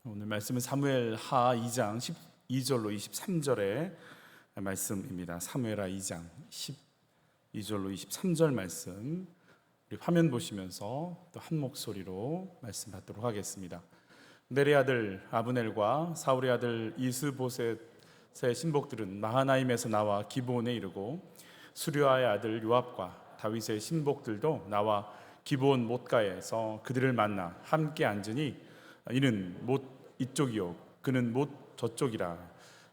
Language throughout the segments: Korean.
오늘 말씀은 사무엘 하 2장 12절로 23절의 말씀입니다. 사무엘 하 2장 12절로 23절 말씀, 우리 화면 보시면서 또 한 목소리로 말씀 받도록 하겠습니다. 넬의 아들 아브넬과 사울의 아들 이스보셋의 신복들은 마하나임에서 나와 기브온에 이르고, 수르아의 아들 요압과 다윗의 신복들도 나와 기브온 못가에서 그들을 만나 함께 앉으니, 이는 못 이쪽이요 그는 못 저쪽이라.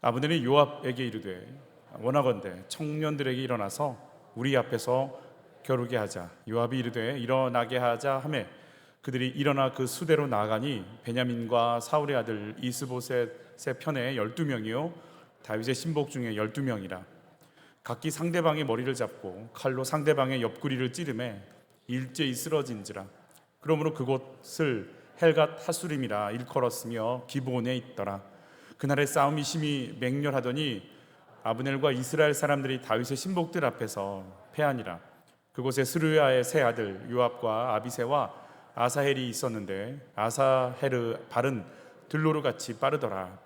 아브넬이 요압에게 이르되, 원하건대 청년들에게 일어나서 우리 앞에서 겨루게 하자. 요압이 이르되 일어나게 하자 하매, 그들이 일어나 그 수대로 나아가니 베냐민과 사울의 아들 이스보셋의 편에 12명이요 다윗의 신복 중에 12명이라. 각기 상대방의 머리를 잡고 칼로 상대방의 옆구리를 찌르매 일제히 쓰러진지라. 그러므로 그곳을 헬갓 하수림이라 일컬었으며 기브온에 있더라. 그날의 싸움이 심히 맹렬하더니 아브넬과 이스라엘 사람들이 다윗의 신복들 앞에서 패하니라. 그곳에 스루야의 세 아들 요압과 아비새와 아사헬이 있었는데, 아사헬의 발은 들로르 같이 빠르더라.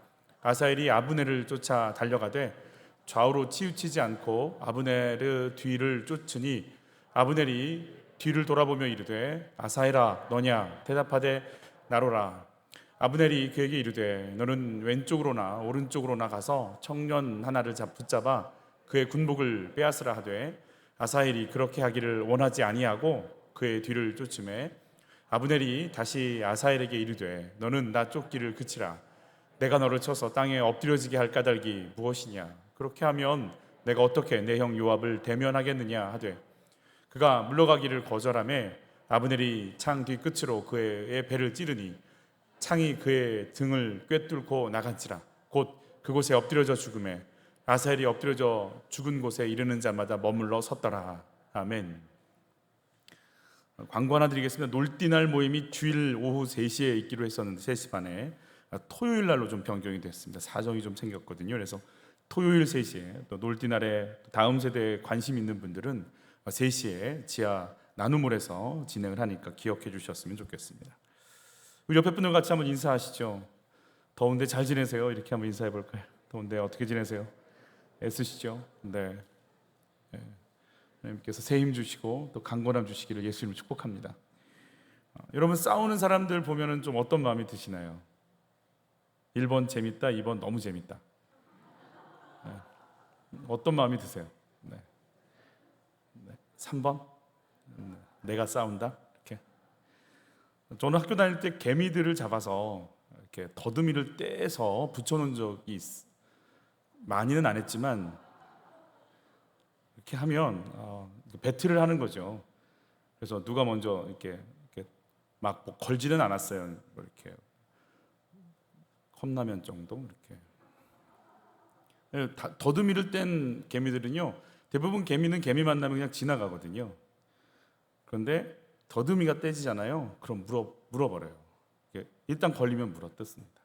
아사헬이 아브넬을 쫓아 달려가되 좌우로 치우치지 않고 아브넬의 뒤를 쫓으니, 아브넬이 뒤를 돌아보며 이르되 아사헬아 너냐 대답하되 나로라. 아브넬이 그에게 이르되 너는 왼쪽으로나 오른쪽으로나 가서 청년 하나를 붙잡아 그의 군복을 빼앗으라 하되, 아사헬이 그렇게 하기를 원하지 아니하고 그의 뒤를 쫓으매, 아브넬이 다시 아사헬에게 이르되 너는 나 쫓기를 그치라. 내가 너를 쳐서 땅에 엎드려지게 할 까닭이 무엇이냐. 그렇게 하면 내가 어떻게 내 형 요압을 대면하겠느냐 하되, 그가 물러가기를 거절하매 아브넬이 창 뒤끝으로 그의 배를 찌르니 창이 그의 등을 꿰뚫고 나간지라. 곧 그곳에 엎드려져 죽음에 아사헬이 엎드려져 죽은 곳에 이르는 자마다 머물러 섰더라. 아멘. 광고 하나 드리겠습니다. 놀디날 모임이 주일 오후 3시에 있기로 했었는데 3시 반에 토요일 날로 좀 변경이 됐습니다. 사정이 좀 생겼거든요. 그래서 토요일 3시에, 또 놀디날에 다음 세대에 관심 있는 분들은 3시에 지하 나눔홀에서 진행을 하니까 기억해 주셨으면 좋겠습니다. 우리 옆에 분들 같이 한번 인사하시죠. 더운데 잘 지내세요? 이렇게 한번 인사해 볼까요? 더운데 어떻게 지내세요? 애쓰시죠? 네. 하나님께서 새 힘 주시고 또 강건함 주시기를 예수님을 축복합니다. 여러분, 싸우는 사람들 보면은 좀 어떤 마음이 드시나요? 1번 재밌다, 2번 너무 재밌다. 어떤 마음이 드세요? 네. 3번? 내가 싸운다? 이렇게. 저는 학교 다닐 때 개미들을 잡아서 이렇게 더듬이를 떼서 붙여놓은 적이 많이는 안 했지만, 이렇게 하면 배틀을 하는 거죠. 그래서 누가 먼저 이렇게 막 뭐 걸지는 않았어요. 뭐 이렇게 컵라면 정도 이렇게. 더듬이를 뗀 개미들은요, 대부분 개미는 개미 만나면 그냥 지나가거든요. 그런데 더듬이가 떼지잖아요. 그럼 물어버려요. 일단 걸리면 물어뜯습니다.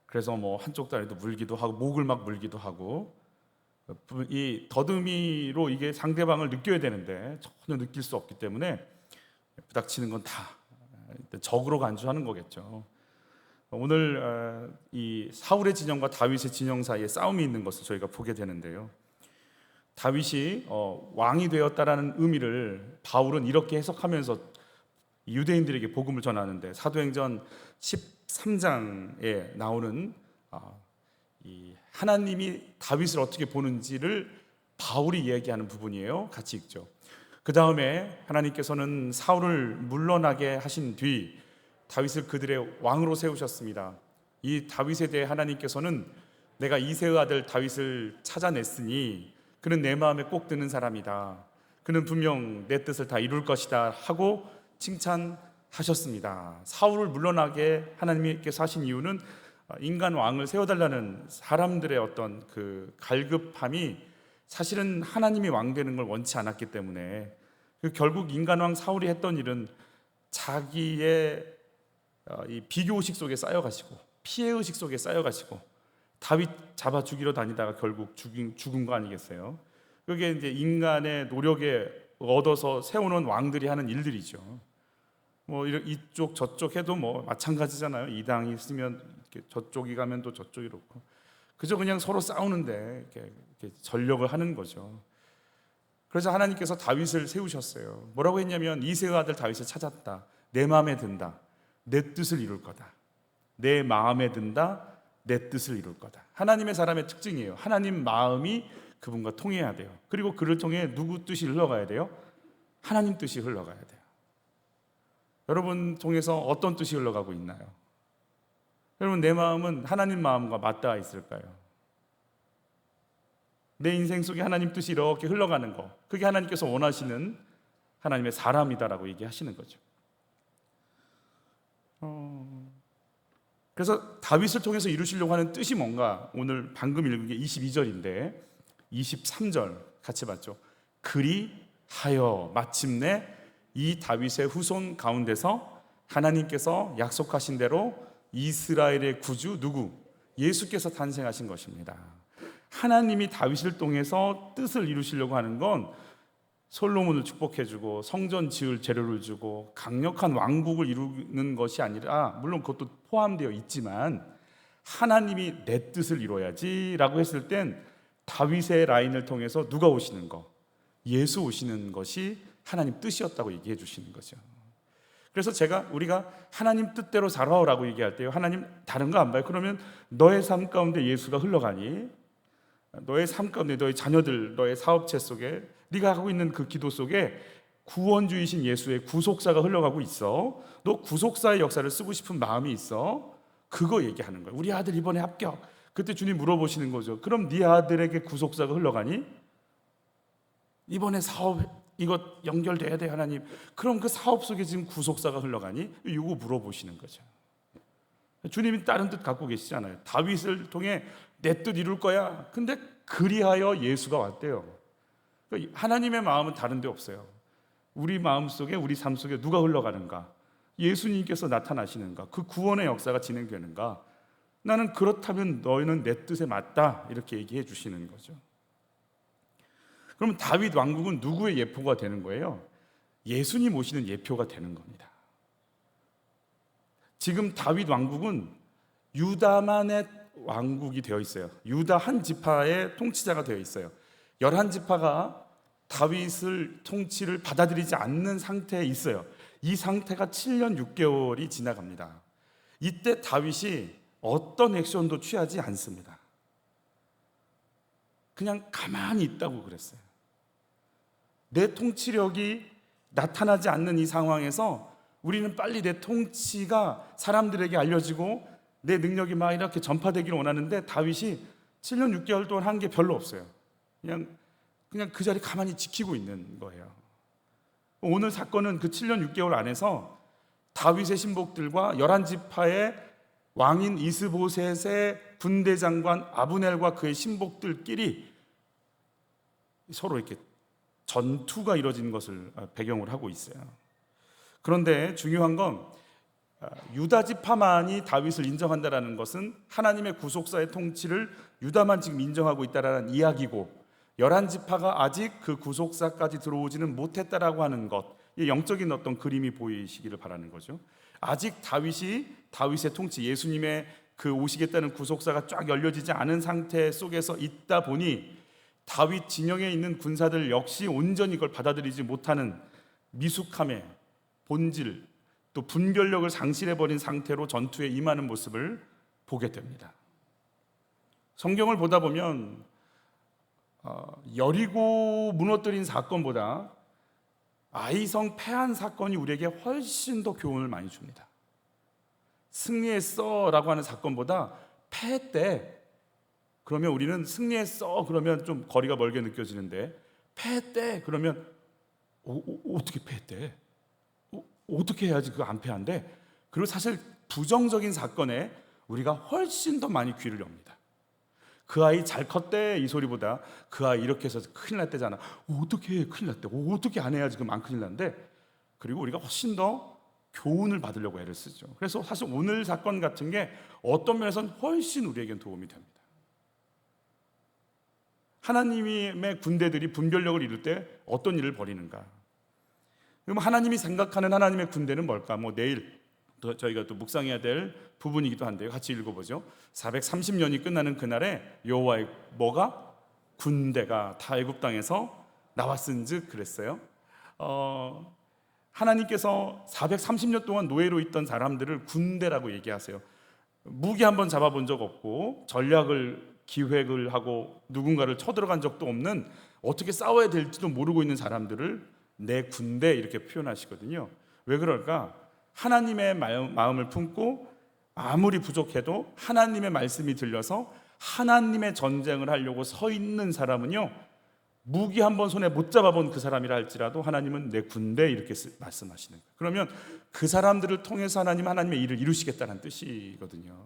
그래서 뭐 한쪽 다리도 물기도 하고 목을 막 물기도 하고, 이 더듬이로 이게 상대방을 느껴야 되는데 전혀 느낄 수 없기 때문에 부닥치는 건 다 적으로 간주하는 거겠죠. 오늘 이 사울의 진영과 다윗의 진영 사이에 싸움이 있는 것을 저희가 보게 되는데요. 다윗이 왕이 되었다라는 의미를 바울은 이렇게 해석하면서 유대인들에게 복음을 전하는데, 사도행전 13장에 나오는 이 하나님이 다윗을 어떻게 보는지를 바울이 얘기하는 부분이에요. 같이 읽죠. 그 다음에 하나님께서는 사울을 물러나게 하신 뒤 다윗을 그들의 왕으로 세우셨습니다. 이 다윗에 대해 하나님께서는 내가 이새의 아들 다윗을 찾아냈으니 그는 내 마음에 꼭 드는 사람이다. 그는 분명 내 뜻을 다 이룰 것이다 하고 칭찬하셨습니다. 사울을 물러나게 하나님께서 하신 이유는 인간 왕을 세워달라는 사람들의 어떤 그 갈급함이 사실은 하나님이 왕 되는 걸 원치 않았기 때문에, 결국 인간 왕 사울이 했던 일은 자기의 이 비교의식 속에 쌓여가시고 피해의식 속에 쌓여가시고 다윗 잡아 죽이러 다니다가 결국 죽은 거 아니겠어요? 그게 이제 인간의 노력에 얻어서 세우는 왕들이 하는 일들이죠. 뭐 이쪽 저쪽 해도 뭐 마찬가지잖아요. 이 당이 있으면 이렇게 저쪽이 가면 또 저쪽이 그렇고, 그저 그냥 서로 싸우는데 이렇게 전력을 하는 거죠. 그래서 하나님께서 다윗을 세우셨어요. 뭐라고 했냐면 이새의 아들 다윗을 찾았다. 내 마음에 든다. 내 뜻을 이룰 거다. 내 마음에 든다. 내 뜻을 이룰 거다. 하나님의 사람의 특징이에요. 하나님 마음이 그분과 통해야 돼요. 그리고 그를 통해 누구 뜻이 흘러가야 돼요? 하나님 뜻이 흘러가야 돼요. 여러분 통해서 어떤 뜻이 흘러가고 있나요? 여러분, 내 마음은 하나님 마음과 맞닿아 있을까요? 내 인생 속에 하나님 뜻이 이렇게 흘러가는 거, 그게 하나님께서 원하시는 하나님의 사람이다라고 얘기하시는 거죠. 그래서 다윗을 통해서 이루시려고 하는 뜻이 뭔가, 오늘 방금 읽은 게 22절인데 23절 같이 봤죠. 그리하여 마침내 이 다윗의 후손 가운데서 하나님께서 약속하신 대로 이스라엘의 구주 누구? 예수께서 탄생하신 것입니다. 하나님이 다윗을 통해서 뜻을 이루시려고 하는 건 솔로몬을 축복해주고 성전 지을 재료를 주고 강력한 왕국을 이루는 것이 아니라, 물론 그것도 포함되어 있지만 하나님이 내 뜻을 이루어야지 라고 했을 땐 다윗의 라인을 통해서 누가 오시는 거? 예수 오시는 것이 하나님 뜻이었다고 얘기해 주시는 거죠. 그래서 우리가 하나님 뜻대로 살아라고 얘기할 때요, 하나님 다른 거 안 봐요. 그러면 너의 삶 가운데 예수가 흘러가니? 너의 삶 가운데 너의 자녀들, 너의 사업체 속에, 네가 하고 있는 그 기도 속에 구원주이신 예수의 구속사가 흘러가고 있어. 너 구속사의 역사를 쓰고 싶은 마음이 있어. 그거 얘기하는 거예요. 우리 아들 이번에 합격. 그때 주님 물어보시는 거죠. 그럼 네 아들에게 구속사가 흘러가니? 이번에 사업 이것 연결돼야 돼 하나님. 그럼 그 사업 속에 지금 구속사가 흘러가니? 이거 물어보시는 거죠. 주님이 다른 뜻 갖고 계시잖아요. 다윗을 통해 내 뜻 이룰 거야. 근데 그리하여 예수가 왔대요. 하나님의 마음은 다른 데 없어요. 우리 마음 속에, 우리 삶 속에 누가 흘러가는가? 예수님께서 나타나시는가? 그 구원의 역사가 진행되는가? 나는 그렇다면 너희는 내 뜻에 맞다, 이렇게 얘기해 주시는 거죠. 그러면 다윗 왕국은 누구의 예표가 되는 거예요? 예수님 오시는 예표가 되는 겁니다. 지금 다윗 왕국은 유다만의 왕국이 되어 있어요. 유다 한 지파의 통치자가 되어 있어요. 11지파가 다윗을 통치를 받아들이지 않는 상태에 있어요. 이 상태가 7년 6개월이 지나갑니다. 이때 다윗이 어떤 액션도 취하지 않습니다. 그냥 가만히 있다고 그랬어요. 내 통치력이 나타나지 않는 이 상황에서 우리는 빨리 내 통치가 사람들에게 알려지고 내 능력이 막 이렇게 전파되기를 원하는데, 다윗이 7년 6개월 동안 한 게 별로 없어요. 그냥 그 자리 가만히 지키고 있는 거예요. 오늘 사건은 그 7년 6개월 안에서 다윗의 신복들과 11지파의 왕인 이스보셋의 군대장관 아브넬과 그의 신복들끼리 서로 이렇게 전투가 이루어진 것을 배경으로 하고 있어요. 그런데 중요한 건 유다 지파만이 다윗을 인정한다라는 것은 하나님의 구속사의 통치를 유다만 지금 인정하고 있다라는 이야기고, 11지파가 아직 그 구속사까지 들어오지는 못했다라고 하는 것, 영적인 어떤 그림이 보이시기를 바라는 거죠. 아직 다윗의 통치, 예수님의 그 오시겠다는 구속사가 쫙 열려지지 않은 상태 속에서 있다 보니 다윗 진영에 있는 군사들 역시 온전히 이걸 받아들이지 못하는 미숙함의 본질, 또 분별력을 상실해버린 상태로 전투에 임하는 모습을 보게 됩니다. 성경을 보다 보면 여리고 무너뜨린 사건보다 아이성 패한 사건이 우리에게 훨씬 더 교훈을 많이 줍니다. 승리했어 라고 하는 사건보다 패했대, 그러면 우리는 승리했어 그러면 좀 거리가 멀게 느껴지는데, 패했대 그러면 어떻게 패했대? 어떻게 해야지 그거 안 패한대? 그리고 사실 부정적인 사건에 우리가 훨씬 더 많이 귀를 엽니다. 그 아이 잘 컸대 이 소리보다 그 아이 이렇게 해서 큰일 났대잖아. 어떻게 큰일 났대? 어떻게 안 해야지 그럼 안 큰일 난대? 그리고 우리가 훨씬 더 교훈을 받으려고 애를 쓰죠. 그래서 사실 오늘 사건 같은 게 어떤 면에서는 훨씬 우리에겐 도움이 됩니다. 하나님의 군대들이 분별력을 이룰 때 어떤 일을 벌이는가? 그럼 하나님이 생각하는 하나님의 군대는 뭘까? 내일 저희가 또 묵상해야 될 부분이기도 한데요. 같이 읽어보죠. 430년이 끝나는 그날에 여호와의 뭐가? 군대가 다 애굽 땅에서 나왔은즉 그랬어요. 하나님께서 430년 동안 노예로 있던 사람들을 군대라고 얘기하세요. 무기 한번 잡아본 적 없고 전략을 기획을 하고 누군가를 쳐들어간 적도 없는, 어떻게 싸워야 될지도 모르고 있는 사람들을 내 군대 이렇게 표현하시거든요. 왜 그럴까? 하나님의 마음을 품고 아무리 부족해도 하나님의 말씀이 들려서 하나님의 전쟁을 하려고 서 있는 사람은요, 무기 한번 손에 못 잡아본 그 사람이라 할지라도 하나님은 내 군대 이렇게 말씀하시는 거예요. 그러면 그 사람들을 통해서 하나님의 일을 이루시겠다는 뜻이거든요.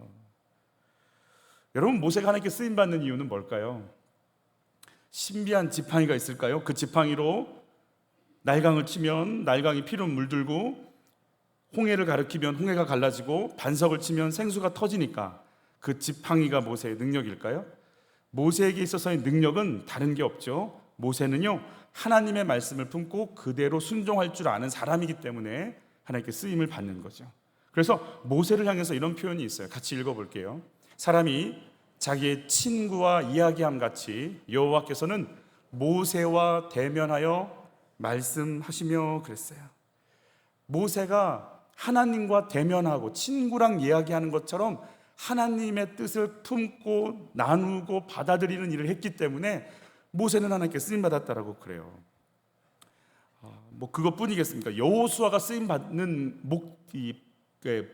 여러분, 모세가 하나님께 쓰임받는 이유는 뭘까요? 신비한 지팡이가 있을까요? 그 지팡이로 날강을 치면 날강이 피로 물들고, 홍해를 가리키면 홍해가 갈라지고, 반석을 치면 생수가 터지니까 그 지팡이가 모세의 능력일까요? 모세에게 있어서의 능력은 다른 게 없죠. 모세는요, 하나님의 말씀을 품고 그대로 순종할 줄 아는 사람이기 때문에 하나님께 쓰임을 받는 거죠. 그래서 모세를 향해서 이런 표현이 있어요. 같이 읽어볼게요. 사람이 자기의 친구와 이야기함 같이 여호와께서는 모세와 대면하여 말씀하시며 그랬어요. 모세가 하나님과 대면하고 친구랑 이야기하는 것처럼 하나님의 뜻을 품고 나누고 받아들이는 일을 했기 때문에 모세는 하나님께 쓰임받았다라고 그래요. 그것뿐이겠습니까? 여호수아가 쓰임받는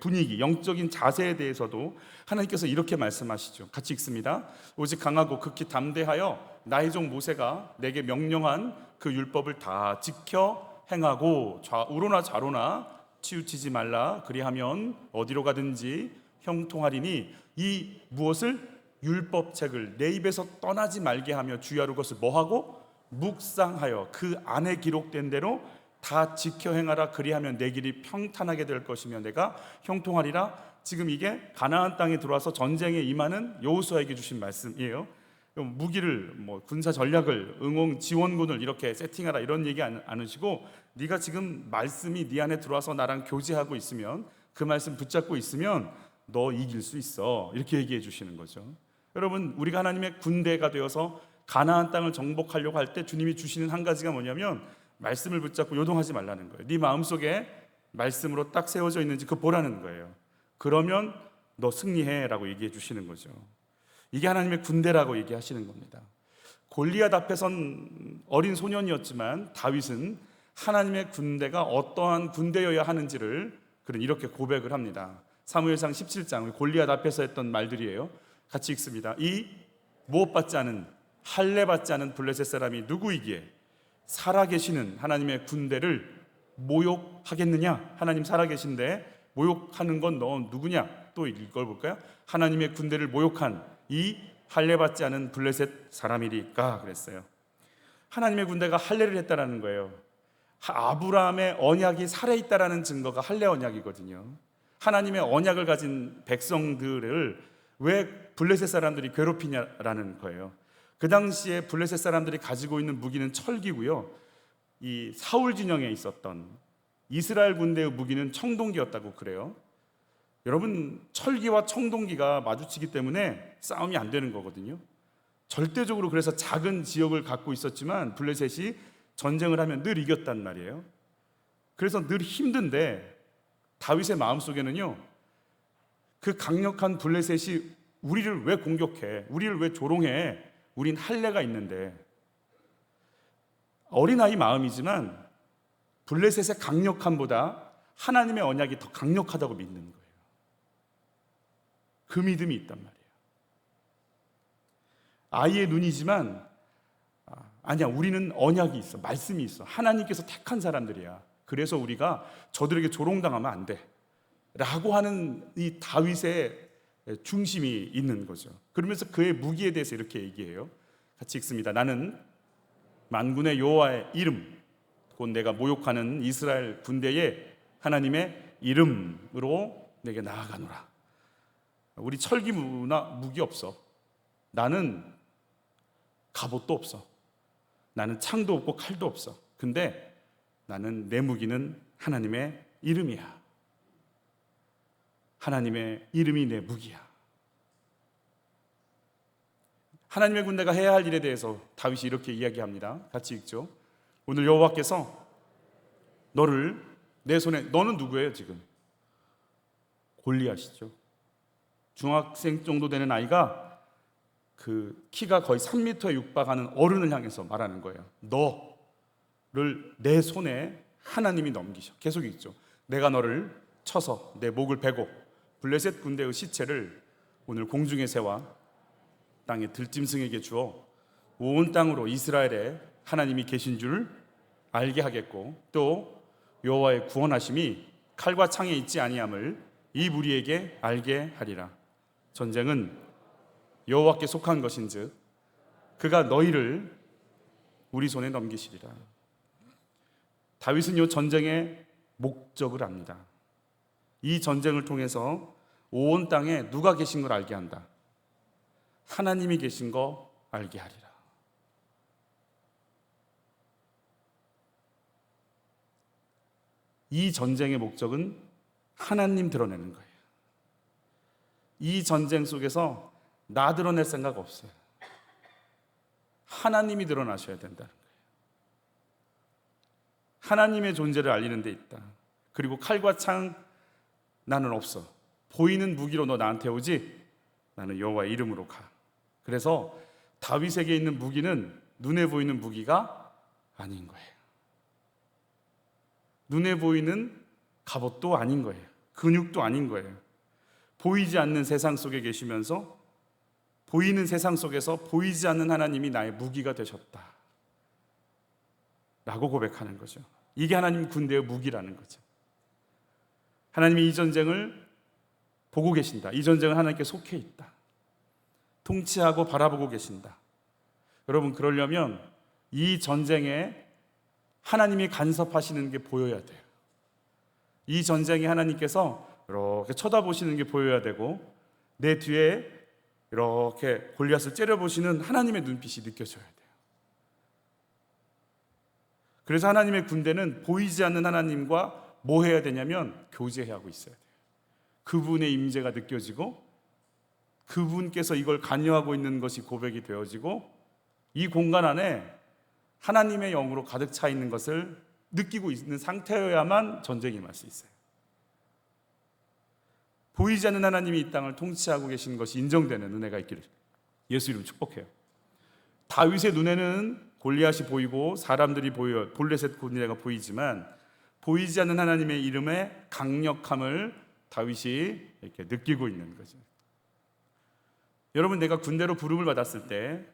분위기, 영적인 자세에 대해서도 하나님께서 이렇게 말씀하시죠. 같이 읽습니다. 오직 강하고 극히 담대하여 나의 종 모세가 내게 명령한 그 율법을 다 지켜 행하고 우로나 좌로나 치우치지 말라. 그리하면 어디로 가든지 형통하리니, 이 무엇을? 율법책을 내 입에서 떠나지 말게 하며 주야로 그것을 뭐하고? 묵상하여 그 안에 기록된 대로 다 지켜 행하라. 그리하면 내 길이 평탄하게 될 것이며 내가 형통하리라. 지금 이게 가나안 땅에 들어와서 전쟁에 임하는 여호수아에게 주신 말씀이에요. 무기를 군사 전략을 응용 지원군을 이렇게 세팅하라 이런 얘기 안 하시고, 네가 지금 말씀이 네 안에 들어와서 나랑 교제하고 있으면, 그 말씀 붙잡고 있으면 너 이길 수 있어, 이렇게 얘기해 주시는 거죠. 여러분, 우리가 하나님의 군대가 되어서 가나안 땅을 정복하려고 할 때 주님이 주시는 한 가지가 뭐냐면 말씀을 붙잡고 요동하지 말라는 거예요. 네 마음속에 말씀으로 딱 세워져 있는지 그거 보라는 거예요. 그러면 너 승리해라고 얘기해 주시는 거죠. 이게 하나님의 군대라고 얘기하시는 겁니다. 골리앗 앞에선 어린 소년이었지만 다윗은 하나님의 군대가 어떠한 군대여야 하는지를 이렇게 고백을 합니다. 사무엘상 17장 골리앗 앞에서 했던 말들이에요. 같이 읽습니다. 이 무엇받지 않은 할례받지 않은 블레셋 사람이 누구이기에 살아계시는 하나님의 군대를 모욕하겠느냐? 하나님 살아계신데 모욕하는 건 너 누구냐? 또 읽어볼까요? 하나님의 군대를 모욕한 이 할례받지 않은 블레셋 사람이리까 그랬어요. 하나님의 군대가 할례를 했다라는 거예요. 아브라함의 언약이 살아있다라는 증거가 할례 언약이거든요. 하나님의 언약을 가진 백성들을 왜 블레셋 사람들이 괴롭히냐라는 거예요. 그 당시에 블레셋 사람들이 가지고 있는 무기는 철기고요, 이 사울 진영에 있었던 이스라엘 군대의 무기는 청동기였다고 그래요. 여러분, 철기와 청동기가 마주치기 때문에 싸움이 안 되는 거거든요. 절대적으로 그래서 작은 지역을 갖고 있었지만 블레셋이 전쟁을 하면 늘 이겼단 말이에요. 그래서 늘 힘든데 다윗의 마음속에는요, 그 강력한 블레셋이 우리를 왜 공격해? 우리를 왜 조롱해? 우린 할례가 있는데. 어린아이 마음이지만 블레셋의 강력함보다 하나님의 언약이 더 강력하다고 믿는 거예요. 그 믿음이 있단 말이에요. 아이의 눈이지만 아니야, 우리는 언약이 있어, 말씀이 있어, 하나님께서 택한 사람들이야. 그래서 우리가 저들에게 조롱당하면 안 돼 라고 하는 이 다윗의 중심이 있는 거죠. 그러면서 그의 무기에 대해서 이렇게 얘기해요. 같이 읽습니다. 나는 만군의 여호와의 이름, 곧 내가 모욕하는 이스라엘 군대의 하나님의 이름으로 내게 나아가노라. 우리 철기 무기 없어. 나는 갑옷도 없어. 나는 창도 없고 칼도 없어. 근데 나는 내 무기는 하나님의 이름이야. 하나님의 이름이 내 무기야. 하나님의 군대가 해야 할 일에 대해서 다윗이 이렇게 이야기합니다. 같이 읽죠. 오늘 여호와께서 너를 내 손에, 너는 누구예요 지금? 골리앗이죠. 중학생 정도 되는 아이가 그 키가 거의 3m에 육박하는 어른을 향해서 말하는 거예요. 너를 내 손에 하나님이 넘기셔. 계속 있죠. 내가 너를 쳐서 내 목을 베고 블레셋 군대의 시체를 오늘 공중에 세워 땅의 들짐승에게 주어 온 땅으로 이스라엘에 하나님이 계신 줄 알게 하겠고, 또 여호와의 구원하심이 칼과 창에 있지 아니함을 이 무리에게 알게 하리라. 전쟁은 여호와께 속한 것인즉 그가 너희를 우리 손에 넘기시리라. 다윗은 이 전쟁의 목적을 압니다. 이 전쟁을 통해서 온 땅에 누가 계신 걸 알게 한다. 하나님이 계신 거 알게 하리라. 이 전쟁의 목적은 하나님 드러내는 거예요. 이 전쟁 속에서 나 드러낼 생각 없어요. 하나님이 드러나셔야 된다는 거예요. 하나님의 존재를 알리는 데 있다. 그리고 칼과 창 나는 없어. 보이는 무기로 너 나한테 오지? 나는 여호와의 이름으로 가. 그래서 다윗에게 있는 무기는 눈에 보이는 무기가 아닌 거예요. 눈에 보이는 갑옷도 아닌 거예요. 근육도 아닌 거예요. 보이지 않는 세상 속에 계시면서 보이는 세상 속에서 보이지 않는 하나님이 나의 무기가 되셨다 라고 고백하는 거죠. 이게 하나님 군대의 무기라는 거죠. 하나님이 이 전쟁을 보고 계신다. 이 전쟁은 하나님께 속해 있다. 통치하고 바라보고 계신다. 여러분, 그러려면 이 전쟁에 하나님이 간섭하시는 게 보여야 돼요. 이 전쟁에 하나님께서 이렇게 쳐다보시는 게 보여야 되고, 내 뒤에 이렇게 골리앗을 째려보시는 하나님의 눈빛이 느껴져야 돼요. 그래서 하나님의 군대는 보이지 않는 하나님과 뭐 해야 되냐면 교제해야 하고 있어야 돼요. 그분의 임재가 느껴지고 그분께서 이걸 관여하고 있는 것이 고백이 되어지고 이 공간 안에 하나님의 영으로 가득 차 있는 것을 느끼고 있는 상태여야만 전쟁이 임할 수 있어요. 보이지 않는 하나님이 이 땅을 통치하고 계신 것이 인정되는 은혜가 있기를 예수 이름 축복해요. 다윗의 눈에는 골리앗이 보이고 사람들이 보여, 블레셋 군대가 보이지만 보이지 않는 하나님의 이름의 강력함을 다윗이 이렇게 느끼고 있는 거죠. 여러분, 내가 군대로 부름을 받았을 때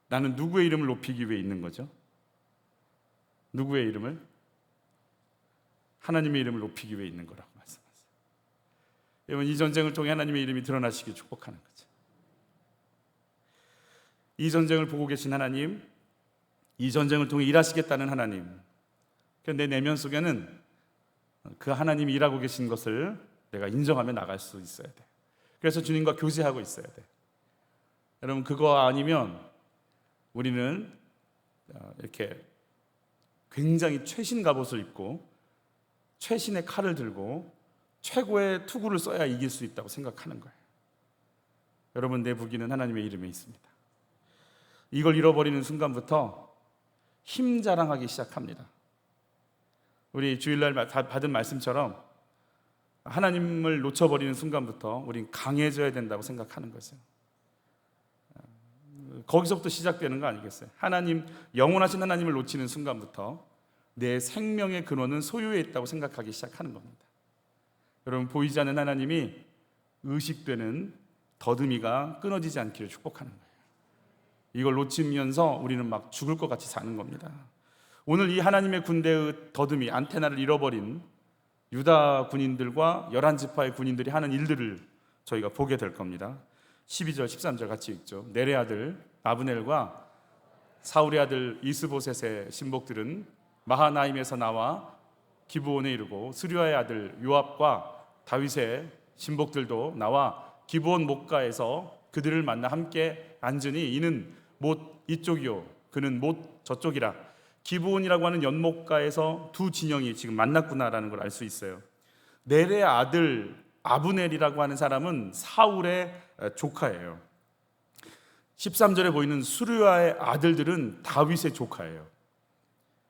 나는 누구의 이름을 높이기 위해 있는 거죠? 누구의 이름을? 하나님의 이름을 높이기 위해 있는 거라고 말씀하세요. 여러분, 이 전쟁을 통해 하나님의 이름이 드러나시길 축복하는 거죠. 이 전쟁을 보고 계신 하나님, 이 전쟁을 통해 일하시겠다는 하나님, 내 내면 속에는 그 하나님이 일하고 계신 것을 내가 인정하며 나갈 수 있어야 돼. 그래서 주님과 교제하고 있어야 돼. 여러분, 그거 아니면 우리는 이렇게 굉장히 최신 갑옷을 입고 최신의 칼을 들고 최고의 투구를 써야 이길 수 있다고 생각하는 거예요. 여러분, 내 무기는 하나님의 이름에 있습니다. 이걸 잃어버리는 순간부터 힘 자랑하기 시작합니다. 우리 주일날 받은 말씀처럼 하나님을 놓쳐버리는 순간부터 우린 강해져야 된다고 생각하는 거죠. 거기서부터 시작되는 거 아니겠어요? 하나님, 영원하신 하나님을 놓치는 순간부터 내 생명의 근원은 소유에 있다고 생각하기 시작하는 겁니다. 여러분, 보이지 않는 하나님이 의식되는 더듬이가 끊어지지 않기를 축복하는 거예요. 이걸 놓치면서 우리는 막 죽을 것 같이 사는 겁니다. 오늘 이 하나님의 군대의 더듬이, 안테나를 잃어버린 유다 군인들과 11지파의 군인들이 하는 일들을 저희가 보게 될 겁니다. 12절 13절 같이 읽죠. 넬의 아들 아브넬과 사울의 아들 이스보셋의 신복들은 마하나임에서 나와 기브온에 이르고 스류아의 아들 요압과 다윗의 신복들도 나와 기브온 목가에서 그들을 만나 함께 앉으니 이는 못 이쪽이요 그는 못 저쪽이라. 기브온이라고 하는 연못가에서 두 진영이 지금 만났구나라는 걸 알 수 있어요. 넬의 아들 아브넬이라고 하는 사람은 사울의 조카예요. 13절에 보이는 수르야의 아들들은 다윗의 조카예요.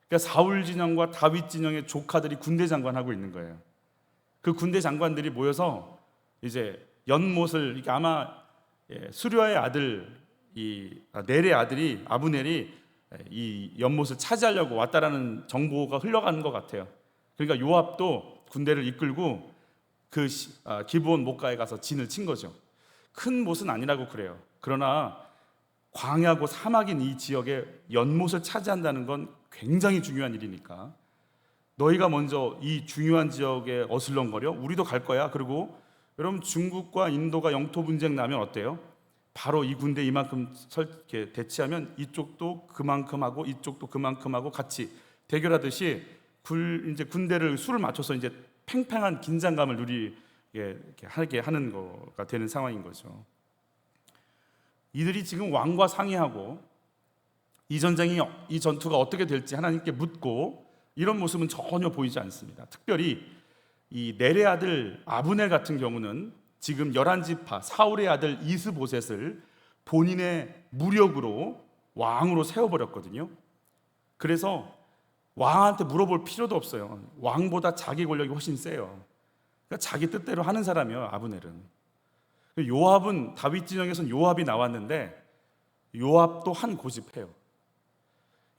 그러니까 사울 진영과 다윗 진영의 조카들이 군대 장관하고 있는 거예요. 그 군대 장관들이 모여서 이제 연못을, 이게 아마 수르야의 아들 넬의 아들이 아브넬이 이 연못을 차지하려고 왔다라는 정보가 흘러가는 것 같아요. 그러니까 요압도 군대를 이끌고 그 기브온 못가에 가서 진을 친 거죠. 큰 못은 아니라고 그래요. 그러나 광야고 사막인 이 지역에 연못을 차지한다는 건 굉장히 중요한 일이니까 너희가 먼저 이 중요한 지역에 어슬렁거려? 우리도 갈 거야. 그리고 여러분, 중국과 인도가 영토 분쟁 나면 어때요? 바로 이 군대 이만큼 이렇게 대치하면 이쪽도 그만큼 하고 이쪽도 그만큼 하고 같이 대결하듯이 이제 군대를 수를 맞춰서 이제 팽팽한 긴장감을 하게 하는 거가 되는 상황인 거죠. 이들이 지금 왕과 상의하고 이 전투가 어떻게 될지 하나님께 묻고 이런 모습은 전혀 보이지 않습니다. 특별히 이 넬의 아들 아브넬 같은 경우는 지금 11지파 사울의 아들 이스보셋을 본인의 무력으로 왕으로 세워버렸거든요. 그래서 왕한테 물어볼 필요도 없어요. 왕보다 자기 권력이 훨씬 세요. 그러니까 자기 뜻대로 하는 사람이에요, 아브넬은. 요압은, 다윗 진영에서는 요압이 나왔는데 요압도 한 고집해요.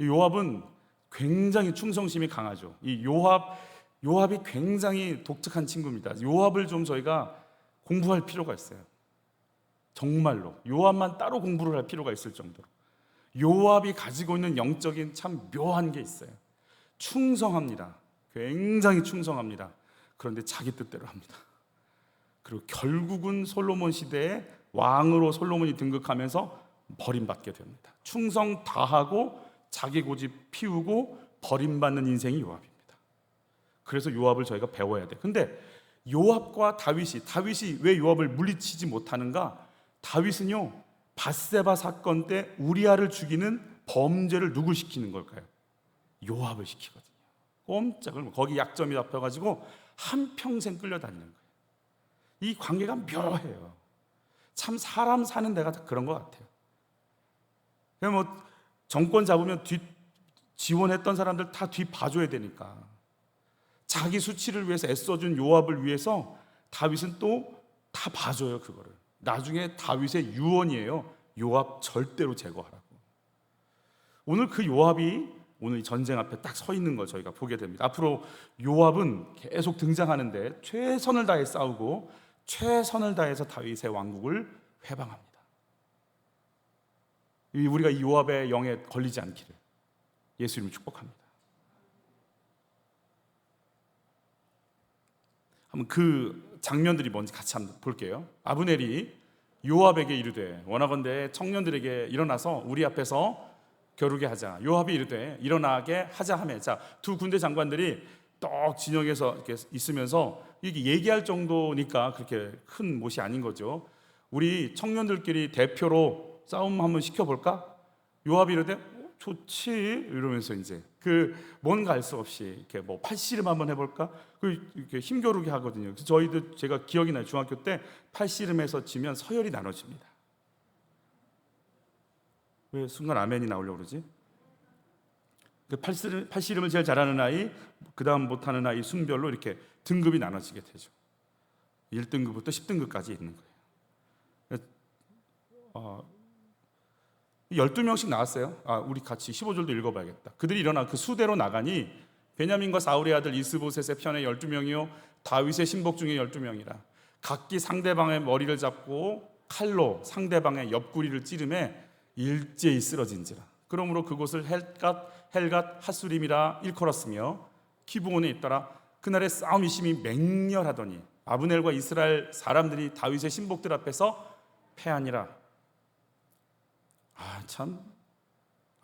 요압은 굉장히 충성심이 강하죠. 이 요압이 굉장히 독특한 친구입니다. 요압을 좀 저희가 공부할 필요가 있어요. 정말로 요압만 따로 공부를 할 필요가 있을 정도로 요압이 가지고 있는 영적인 참 묘한 게 있어요. 충성합니다. 굉장히 충성합니다. 그런데 자기 뜻대로 합니다. 그리고 결국은 솔로몬 시대에 왕으로 솔로몬이 등극하면서 버림받게 됩니다. 충성 다하고 자기 고집 피우고 버림받는 인생이 요압입니다. 그래서 요압을 저희가 배워야 돼요. 근데 요압과 다윗이 왜 요압을 물리치지 못하는가? 다윗은요, 밧세바 사건 때 우리아를 죽이는 범죄를 누굴 시키는 걸까요? 요압을 시키거든요. 꼼짝을, 거기 약점이 잡혀가지고 한평생 끌려다니는 거예요. 이 관계가 묘해요. 참 사람 사는 데가 다 그런 것 같아요. 뭐 정권 잡으면 지원했던 사람들 다 뒤 봐줘야 되니까 자기 수치를 위해서 애써준 요압을 위해서 다윗은 또 다 봐줘요. 그거를 나중에 다윗의 유언이에요. 요압 절대로 제거하라고. 오늘 그 요압이 오늘 전쟁 앞에 딱 서 있는 걸 저희가 보게 됩니다. 앞으로 요압은 계속 등장하는데 최선을 다해 싸우고 최선을 다해서 다윗의 왕국을 회방합니다. 우리가 이 요압의 영에 걸리지 않기를 예수 이름으로 축복합니다. 한번 그 장면들이 뭔지 같이 한번 볼게요. 아브넬이 요압에게 이르되 원하건대 청년들에게 일어나서 우리 앞에서 겨루게 하자. 요압이 이르되 일어나게 하자 하매, 자, 두 군대 장관들이 떡 진영에서 이렇게 있으면서 이게 얘기할 정도니까 그렇게 큰 못이 아닌 거죠. 우리 청년들끼리 대표로 싸움 한번 시켜볼까? 요압이 이르되 좋지 이러면서 이제 뭔가 알 수 없이 이렇게 뭐 팔씨름 한번 해볼까? 이렇게 힘겨루게 하거든요. 그래서 제가 기억이 나요. 중학교 때 팔씨름에서 지면 서열이 나눠집니다. 왜 순간 아멘이 나오려고 그러지? 팔씨름을 제일 잘하는 아이, 그 다음 못하는 아이 순별로 이렇게 등급이 나눠지게 되죠. 1등급부터 10등급까지 있는 거예요. 12명씩 나왔어요. 우리 같이 15절도 읽어봐야겠다. 그들이 일어나 그 수대로 나가니 베냐민과 사울의 아들 이스보셋의 편에 12명이요 다윗의 신복 중에 12명이라 각기 상대방의 머리를 잡고 칼로 상대방의 옆구리를 찌르매 일제히 쓰러진지라. 그러므로 그곳을 헬갓 핫수림이라 일컬었으며 기브온에 있더라. 그날의 싸움이 심히 맹렬하더니 아브넬과 이스라엘 사람들이 다윗의 신복들 앞에서 패하니라.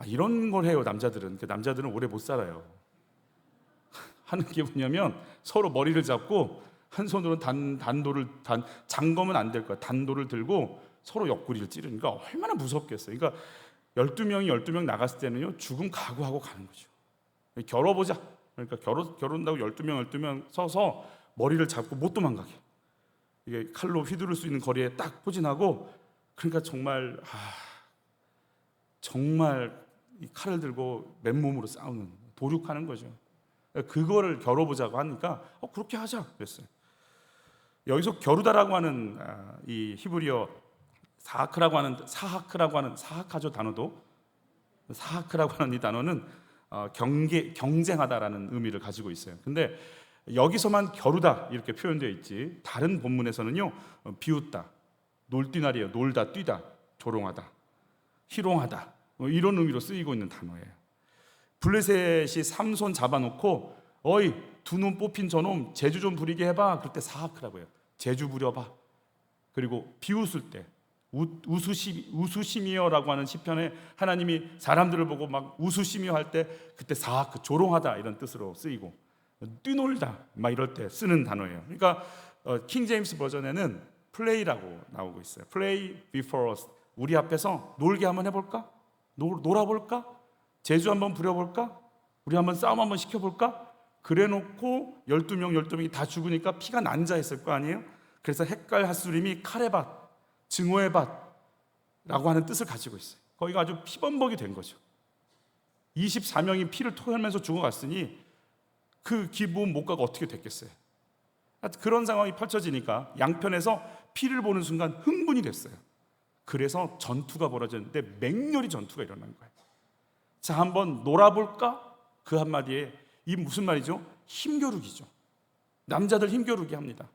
이런 걸 해요. 남자들은 오래 못 살아요. 하는 게 뭐냐면 서로 머리를 잡고 한 손으로 장검은 안 될 거야. 단도를 들고 서로 옆구리를 찌르니까 얼마나 무섭겠어요. 그러니까 12명이 12명 나갔을 때는요 죽음 각오하고 가는 거죠. 겨뤄보자. 그러니까 겨룬다고 12명 서서 머리를 잡고 못 도망가게. 이게 칼로 휘두를 수 있는 거리에 딱 포진하고, 그러니까 정말 이 칼을 들고 맨몸으로 싸우는, 도륙하는 거죠. 그거를 겨뤄보자고 하니까 그렇게 하자 그랬어요. 여기서 겨루다라고 하는 이 히브리어 사하크라고 하는 사하카죠. 단어도 사하크라고 하는 이 단어는 경쟁하다라는 의미를 가지고 있어요. 근데 여기서만 겨루다 이렇게 표현되어 있지, 다른 본문에서는요 비웃다, 놀뛰날이에요. 놀다, 뛰다, 조롱하다, 희롱하다, 이런 의미로 쓰이고 있는 단어예요. 블레셋이 삼손 잡아놓고 어이 두 눈 뽑힌 저놈 재주 좀 부리게 해봐. 그럴 때 사하크라고 해요. 재주 부려봐. 그리고 비웃을 때 우수시미어라고 하는 시편에 하나님이 사람들을 보고 막 우수시미어 할 때 그때 사하크, 조롱하다 이런 뜻으로 쓰이고, 뛰놀다 막 이럴 때 쓰는 단어예요. 그러니까 킹 제임스 버전에는 플레이라고 나오고 있어요. Play before us. 우리 앞에서 놀게 한번 해볼까? 놀아볼까? 재주 한번 부려볼까? 우리 한번 싸움 한번 시켜볼까? 그래놓고 12명이 다 죽으니까 피가 난자했을 거 아니에요? 그래서 헷갈 핫수림이 칼의 밭, 증오의 밭라고 하는 뜻을 가지고 있어요. 거기가 아주 피범벅이 된 거죠. 24명이 피를 토하면서 죽어갔으니 그 기부음 못 가고 어떻게 됐겠어요? 그런 상황이 펼쳐지니까 양편에서 피를 보는 순간 흥분이 됐어요. 그래서 전투가 벌어졌는데 맹렬히 전투가 일어난 거예요. 자, 한번 놀아볼까? 그 한마디에 이 무슨 말이죠? 힘겨루기죠. 남자들 힘겨루기 합니다.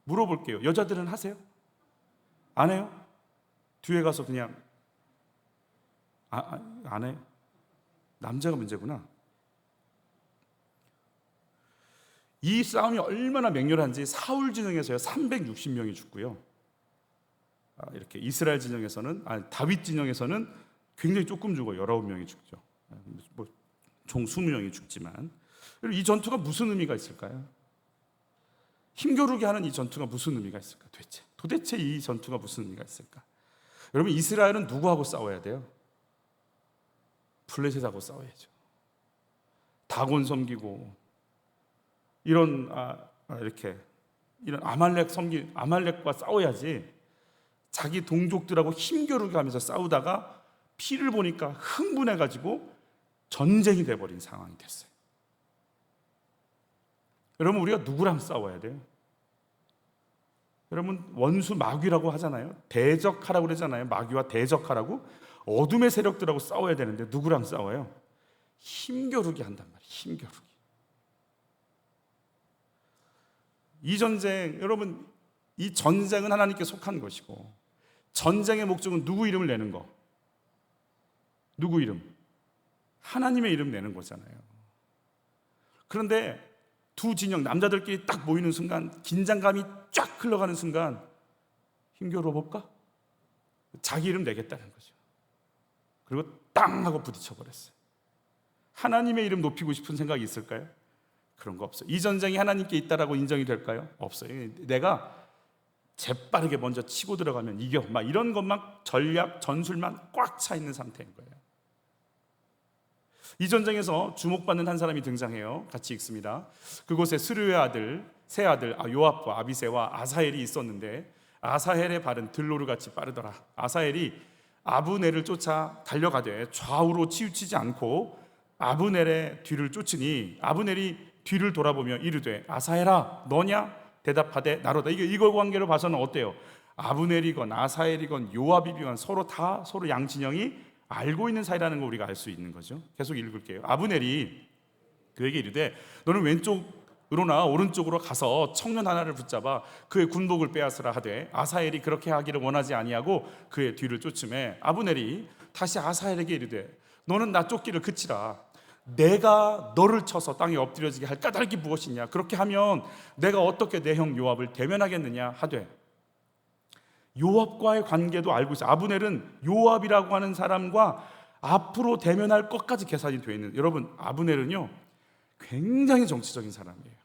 물어볼게요. 여자들은 하세요? 안 해요? 뒤에 가서 그냥 안 해요? 남자가 문제구나. 이 싸움이 얼마나 맹렬한지 사울 진영에서요 360명이 죽고요. 이렇게 이스라엘 진영에서는 다윗 진영에서는 굉장히 조금 죽어 19명이 죽죠. 총 20명이 죽지만, 이 전투가 무슨 의미가 있을까요? 힘겨루게 하는 이 전투가 무슨 의미가 있을까? 도대체 이 전투가 무슨 의미가 있을까? 여러분, 이스라엘은 누구하고 싸워야 돼요? 블레셋하고 싸워야죠. 다곤 섬기고 이런 아말렉과 싸워야지. 자기 동족들하고 힘겨루게 하면서 싸우다가 피를 보니까 흥분해가지고 전쟁이 돼버린 상황이 됐어요. 여러분, 우리가 누구랑 싸워야 돼요? 여러분, 원수 마귀라고 하잖아요. 대적하라고 그러잖아요. 마귀와 대적하라고. 어둠의 세력들하고 싸워야 되는데 누구랑 싸워요? 힘겨루기 한단 말이에요. 힘겨루기. 이 전쟁, 여러분, 이 전쟁은 하나님께 속한 것이고, 전쟁의 목적은 누구 이름을 내는 거? 누구 이름? 하나님의 이름 내는 거잖아요. 그런데 두 진영, 남자들끼리 딱 모이는 순간, 긴장감이 쫙 흘러가는 순간, 힘겨루어 볼까? 자기 이름 내겠다는 거죠. 그리고 땅 하고 부딪혀 버렸어요. 하나님의 이름 높이고 싶은 생각이 있을까요? 그런 거 없어요. 이 전쟁이 하나님께 있다라고 인정이 될까요? 없어요. 내가 재빠르게 먼저 치고 들어가면 이겨, 막 이런 것만, 전략, 전술만 꽉 차 있는 상태인 거예요. 이 전쟁에서 주목받는 한 사람이 등장해요. 같이 읽습니다. 그곳에 스루의 아들, 세 아들 요압과 아비새와 아사헬이 있었는데 아사헬의 발은 들노루같이 빠르더라. 아사헬이 아브넬을 쫓아 달려가되 좌우로 치우치지 않고 아브넬의 뒤를 쫓으니 아브넬이 뒤를 돌아보며 이르되 아사헬아 너냐? 대답하되 나로다. 이거 관계로 봐서는 어때요? 아브넬이건 아사헬이건 요압이건 서로 양 진영이 알고 있는 사이라는 걸 우리가 알 수 있는 거죠. 계속 읽을게요. 아브넬이 그에게 이르되 너는 왼쪽으로나 오른쪽으로 가서 청년 하나를 붙잡아 그의 군복을 빼앗으라 하되 아사헬이 그렇게 하기를 원하지 아니하고 그의 뒤를 쫓음에 아브넬이 다시 아사헬에게 이르되 너는 나 쫓기를 그치라. 내가 너를 쳐서 땅에 엎드려지게 할 까닭이 무엇이냐? 그렇게 하면 내가 어떻게 내 형 요압을 대면하겠느냐 하되, 요압과의 관계도 알고 있어요. 아브넬은 요압이라고 하는 사람과 앞으로 대면할 것까지 계산이 되어 있는, 여러분, 아브넬은요 굉장히 정치적인 사람이에요.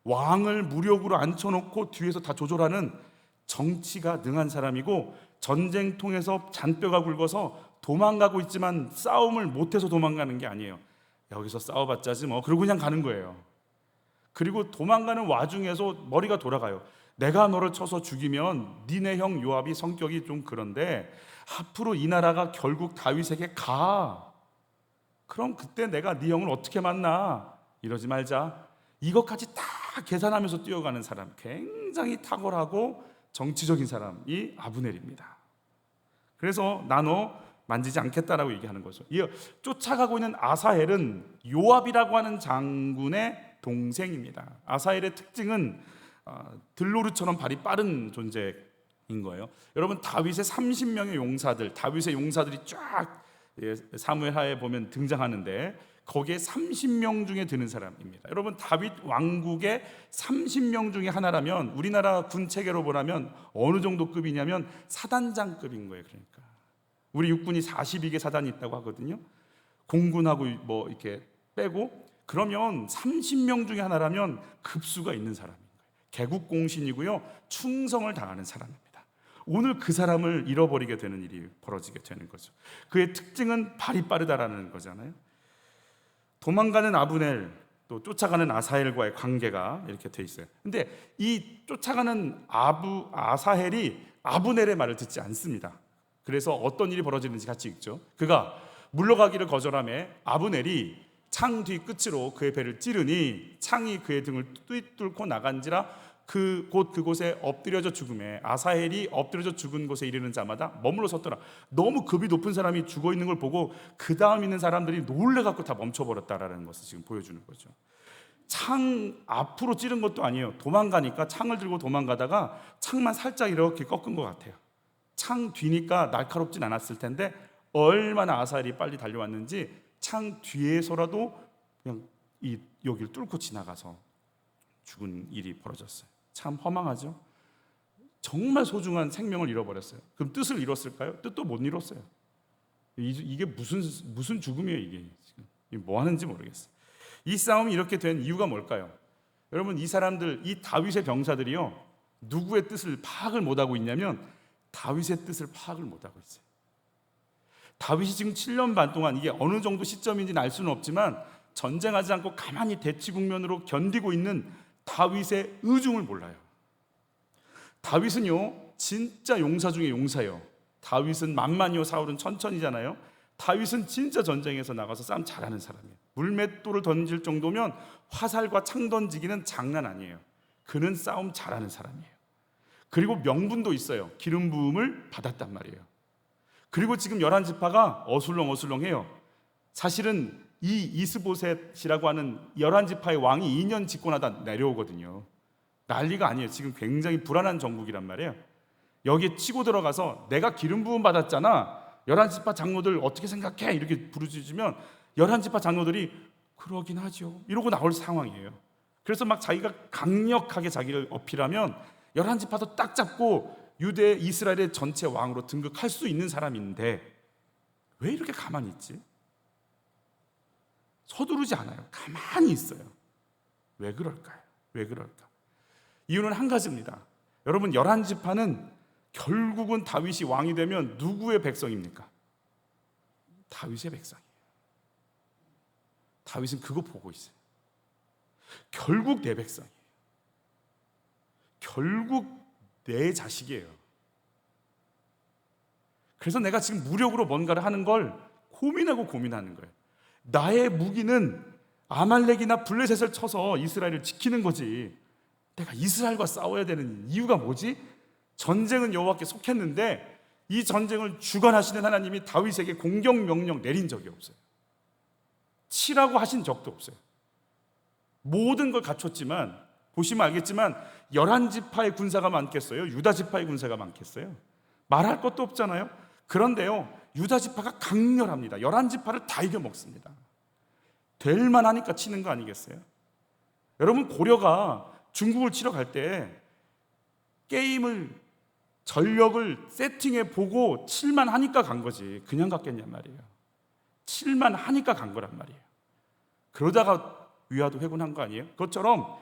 왕을 무력으로 앉혀놓고 뒤에서 다 조절하는 정치가 능한 사람이고, 전쟁통에서 잔뼈가 굵어서 도망가고 있지만 싸움을 못해서 도망가는 게 아니에요. 여기서 싸워봤자지 뭐, 그러고 그냥 가는 거예요. 그리고 도망가는 와중에서 머리가 돌아가요. 내가 너를 쳐서 죽이면 니네 형 요압이 성격이 좀 그런데 앞으로 이 나라가 결국 다윗에게 가. 그럼 그때 내가 네 형을 어떻게 만나? 이러지 말자. 이것까지 다 계산하면서 뛰어가는 사람, 굉장히 탁월하고 정치적인 사람이 아브넬입니다. 그래서 나 너 만지지 않겠다라고 얘기하는 거죠. 이 쫓아가고 있는 아사헬은 요압이라고 하는 장군의 동생입니다. 아사헬의 특징은 들로르처럼 발이 빠른 존재인 거예요. 여러분, 다윗의 30명의 용사들, 다윗의 용사들이 쫙 사무엘하에 보면 등장하는데 거기에 30명 중에 드는 사람입니다. 여러분, 다윗 왕국의 30명 중에 하나라면 우리나라 군 체계로 보라면 어느 정도 급이냐면 사단장급인 거예요. 그러니까 우리 육군이 42개 사단이 있다고 하거든요. 공군하고 뭐 이렇게 빼고, 그러면 30명 중에 하나라면 급수가 있는 사람인 거예요. 개국공신이고요, 충성을 당하는 사람입니다. 오늘 그 사람을 잃어버리게 되는 일이 벌어지게 되는 거죠. 그의 특징은 발이 빠르다라는 거잖아요. 도망가는 아브넬, 또 쫓아가는 아사헬과의 관계가 이렇게 돼 있어요. 근데 이 쫓아가는 아사헬이 아브넬의 말을 듣지 않습니다. 그래서 어떤 일이 벌어지는지 같이 읽죠. 그가 물러가기를 거절하며 아브넬이 창 뒤 끝으로 그의 배를 찌르니 창이 그의 등을 뚫고 나간지라 그곳에 엎드려져 죽음에 아사헬이 엎드려져 죽은 곳에 이르는 자마다 머물러 섰더라. 너무 급이 높은 사람이 죽어 있는 걸 보고 그 다음 있는 사람들이 놀래갖고 다 멈춰버렸다라는 것을 지금 보여주는 거죠. 창 앞으로 찌른 것도 아니에요. 도망가니까 창을 들고 도망가다가 창만 살짝 이렇게 꺾은 것 같아요. 창 뒤니까 날카롭진 않았을 텐데 얼마나 아사헬이 빨리 달려왔는지 창 뒤에서라도 그냥 여기를 뚫고 지나가서 죽은 일이 벌어졌어요. 참 허망하죠. 정말 소중한 생명을 잃어버렸어요. 그럼 뜻을 잃었을까요? 뜻도 못 잃었어요. 이게 무슨 죽음이에요? 이게 뭐 하는지 모르겠어요. 이 싸움이 이렇게 된 이유가 뭘까요? 여러분, 이 사람들, 이 다윗의 병사들이요, 누구의 뜻을 파악을 못하고 있냐면 다윗의 뜻을 파악을 못하고 있어요. 다윗이 지금 7년 반 동안, 이게 어느 정도 시점인지는 알 수는 없지만 전쟁하지 않고 가만히 대치국면으로 견디고 있는 다윗의 의중을 몰라요. 다윗은요, 진짜 용사 중에 용사예요. 다윗은 만만이요 사울은 천천히잖아요. 다윗은 진짜 전쟁에서 나가서 싸움 잘하는 사람이에요. 물맷돌을 던질 정도면 화살과 창 던지기는 장난 아니에요. 그는 싸움 잘하는 사람이에요. 그리고 명분도 있어요. 기름 부음을 받았단 말이에요. 그리고 지금 11지파가 어슬렁어슬렁해요. 사실은 이 이스보셋이라고 하는 11지파의 왕이 2년 집권하다 내려오거든요. 난리가 아니에요. 지금 굉장히 불안한 정국이란 말이에요. 여기에 치고 들어가서 내가 기름 부음 받았잖아, 11지파 장로들 어떻게 생각해? 이렇게 부르짖으면 11지파 장로들이 그러긴 하죠 이러고 나올 상황이에요. 그래서 막 자기가 강력하게 자기를 어필하면 11지파도 딱 잡고 유대 이스라엘의 전체 왕으로 등극할 수 있는 사람인데 왜 이렇게 가만히 있지? 서두르지 않아요. 가만히 있어요. 왜 그럴까요? 왜 그럴까? 이유는 한 가지입니다. 여러분, 11지파는 결국은 다윗이 왕이 되면 누구의 백성입니까? 다윗의 백성이에요. 다윗은 그거 보고 있어요. 결국 내 백성이에요. 결국 내 자식이에요. 그래서 내가 지금 무력으로 뭔가를 하는 걸 고민하는 거예요. 나의 무기는 아말렉이나 블레셋을 쳐서 이스라엘을 지키는 거지, 내가 이스라엘과 싸워야 되는 이유가 뭐지? 전쟁은 여호와께 속했는데 이 전쟁을 주관하시는 하나님이 다윗에게 공격 명령 내린 적이 없어요. 치라고 하신 적도 없어요. 모든 걸 갖췄지만, 보시면 알겠지만 11지파의 군사가 많겠어요? 유다지파의 군사가 많겠어요? 말할 것도 없잖아요. 그런데요, 유다지파가 강렬합니다. 11지파를 다 이겨먹습니다. 될 만하니까 치는 거 아니겠어요? 여러분, 고려가 중국을 치러 갈 때 게임을, 전력을 세팅해 보고 칠만 하니까 간 거지, 그냥 갔겠냔 말이에요. 칠만 하니까 간 거란 말이에요. 그러다가 위화도 회군한 거 아니에요? 그것처럼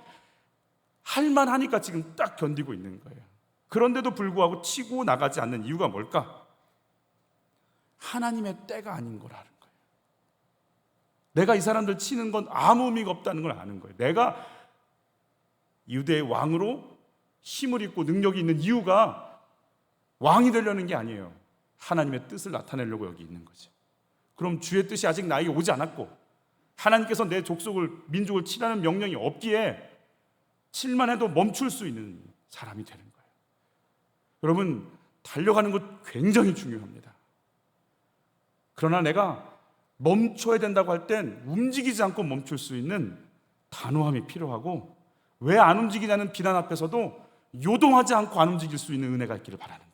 할만 하니까 지금 딱 견디고 있는 거예요. 그런데도 불구하고 치고 나가지 않는 이유가 뭘까? 하나님의 때가 아닌 거라는 거예요. 내가 이 사람들 치는 건 아무 의미가 없다는 걸 아는 거예요. 내가 유대의 왕으로 힘을 입고 능력이 있는 이유가 왕이 되려는 게 아니에요. 하나님의 뜻을 나타내려고 여기 있는 거죠. 그럼 주의 뜻이 아직 나에게 오지 않았고 하나님께서 내 민족을 치라는 명령이 없기에 칠만 해도 멈출 수 있는 사람이 되는 거예요. 여러분, 달려가는 것 굉장히 중요합니다. 그러나 내가 멈춰야 된다고 할 땐 움직이지 않고 멈출 수 있는 단호함이 필요하고, 왜 안 움직이냐는 비난 앞에서도 요동하지 않고 안 움직일 수 있는 은혜가 있기를 바라는 거예요.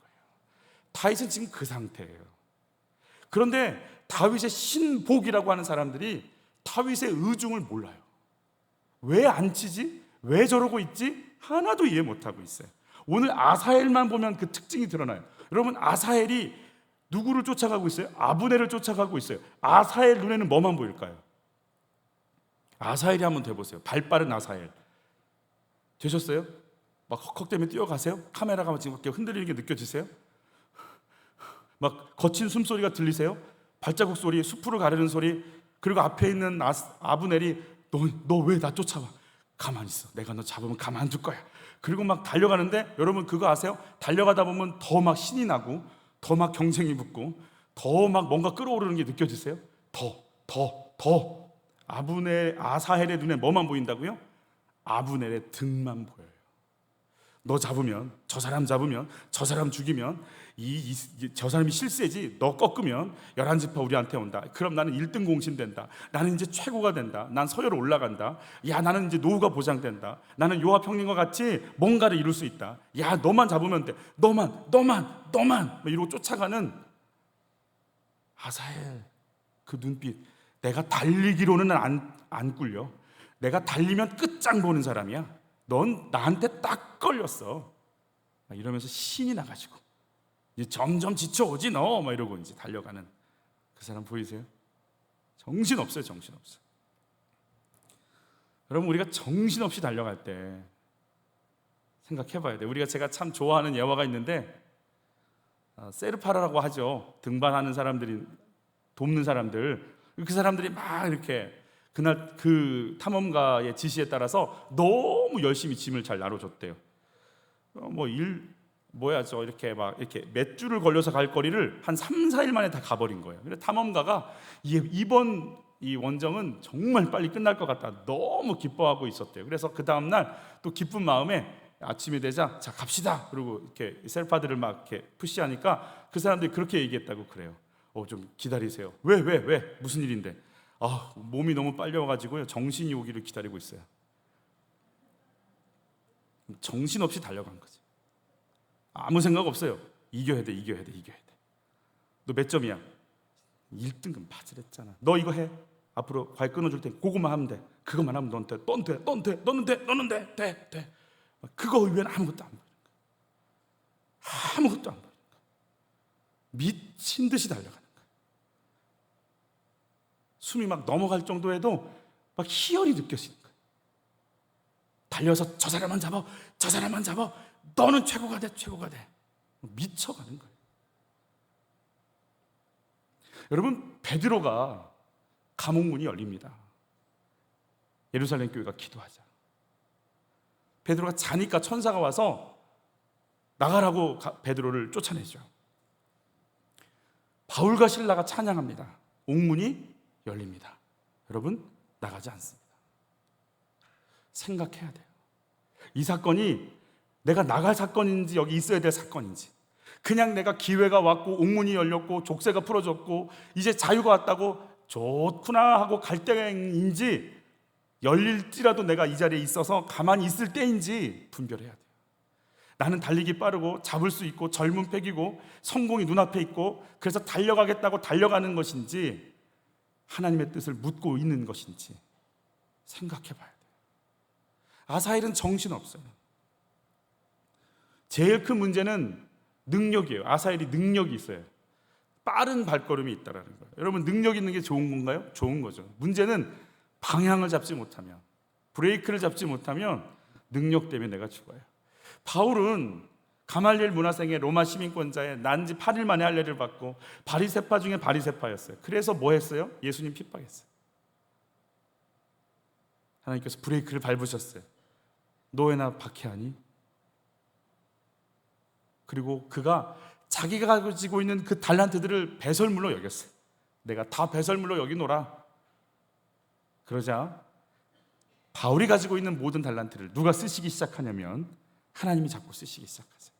다윗은 지금 그 상태예요. 그런데 다윗의 신복이라고 하는 사람들이 다윗의 의중을 몰라요. 왜 안 치지? 왜 저러고 있지? 하나도 이해 못하고 있어요. 오늘 아사헬만 보면 그 특징이 드러나요. 여러분, 아사헬이 누구를 쫓아가고 있어요? 아브넬을 쫓아가고 있어요. 아사헬 눈에는 뭐만 보일까요? 아사헬이 한번 돼보세요. 발빠른 아사헬 되셨어요? 막 헉헉대며 뛰어가세요? 카메라가 지금 이렇게 흔들리는 게 느껴지세요? 막 거친 숨소리가 들리세요? 발자국 소리, 수풀을 가르는 소리, 그리고 앞에 있는 아브넬이 너 왜 나 쫓아와? 가만히 있어. 내가 너 잡으면 가만 안 둘 거야. 그리고 막 달려가는데, 여러분 그거 아세요? 달려가다 보면 더 막 신이 나고 더 막 경쟁이 붙고 더 막 뭔가 끌어오르는 게 느껴지세요? 더 아사헬의 눈에 뭐만 보인다고요? 아브넬의 등만 보여요. 너 잡으면, 저 사람 잡으면, 저 사람 죽이면 저 사람이 실세지. 너 꺾으면 11지파 우리한테 온다. 그럼 나는 1등 공신 된다. 나는 이제 최고가 된다. 난 서열로 올라간다. 야, 나는 이제 노후가 보장된다. 나는 요압 형님과 같이 뭔가를 이룰 수 있다. 야, 너만 잡으면 돼. 너만 이러고 쫓아가는 아사헬, 그 눈빛. 내가 달리기로는 안 꿀려. 내가 달리면 끝장 보는 사람이야. 넌 나한테 딱 걸렸어. 이러면서 신이 나가지고 이제 점점 지쳐오지 너, 막 이러고 이제 달려가는 그 사람 보이세요? 정신없어요. 정신없어요. 여러분, 우리가 정신없이 달려갈 때 생각해봐야 돼요. 제가 참 좋아하는 예화가 있는데, 세르파라고 하죠. 등반하는 사람들이, 돕는 사람들, 그 사람들이 막 이렇게 그날 그 탐험가의 지시에 따라서 너무 열심히 짐을 잘 나눠줬대요. 이렇게 몇 주를 걸려서 갈 거리를 한 3, 4일 만에 다 가버린 거예요. 그래서 탐험가가 이번 이 원정은 정말 빨리 끝날 것 같다, 너무 기뻐하고 있었대요. 그래서 그 다음 날 또 기쁜 마음에 아침이 되자 자 갑시다. 그리고 이렇게 셀파들을 막 이렇게 푸시하니까 그 사람들이 그렇게 얘기했다고 그래요. 좀 기다리세요. 왜 무슨 일인데? 몸이 너무 빨려가지고요, 정신이 오기를 기다리고 있어요. 정신없이 달려간 거지. 아무 생각 없어요. 이겨야 돼. 너 몇 점이야? 1등급 파질했잖아. 너 이거 해. 앞으로 과일 끊어줄 테니 그거만 하면 돼. 그것만 하면 넌 돼. 너는 돼. 그거 외에는 아무것도 안 보여. 아무것도 안 보여. 미친 듯이 달려가는 거야. 숨이 막 넘어갈 정도에도 막 희열이 느껴지는 거야. 달려서 저 사람만 잡아. 너는 최고가 돼. 미쳐가는 거예요. 여러분, 베드로가 감옥문이 열립니다. 예루살렘 교회가 기도하자. 베드로가 자니까 천사가 와서 나가라고 베드로를 쫓아내죠. 바울과 실라가 찬양합니다. 옥문이 열립니다. 여러분, 나가지 않습니다. 생각해야 돼요. 이 사건이 내가 나갈 사건인지 여기 있어야 될 사건인지, 그냥 내가 기회가 왔고 옥문이 열렸고 족쇄가 풀어졌고 이제 자유가 왔다고 좋구나 하고 갈 때인지, 열릴지라도 내가 이 자리에 있어서 가만히 있을 때인지 분별해야 돼요. 나는 달리기 빠르고 잡을 수 있고 젊은 패기고 성공이 눈앞에 있고 그래서 달려가겠다고 달려가는 것인지, 하나님의 뜻을 묻고 있는 것인지 생각해 봐야 돼요. 아사헬은 정신없어요. 제일 큰 문제는 능력이에요. 아사헬이 능력이 있어요. 빠른 발걸음이 있다라는 거예요. 여러분, 능력 있는 게 좋은 건가요? 좋은 거죠. 문제는 방향을 잡지 못하면, 브레이크를 잡지 못하면 능력 때문에 내가 죽어요. 바울은 가말리엘 문화생의 로마 시민권자의 난지 8일 만에 할례를 받고 바리새파 중에 바리새파였어요. 그래서 뭐 했어요? 예수님 핍박했어요. 하나님께서 브레이크를 밟으셨어요. 노예나 박해하니? 그리고 그가 자기가 가지고 있는 그 달란트들을 배설물로 여겼어요. 내가 다 배설물로 여기노라. 그러자 바울이 가지고 있는 모든 달란트를 누가 쓰시기 시작하냐면 하나님이 자꾸 쓰시기 시작하세요.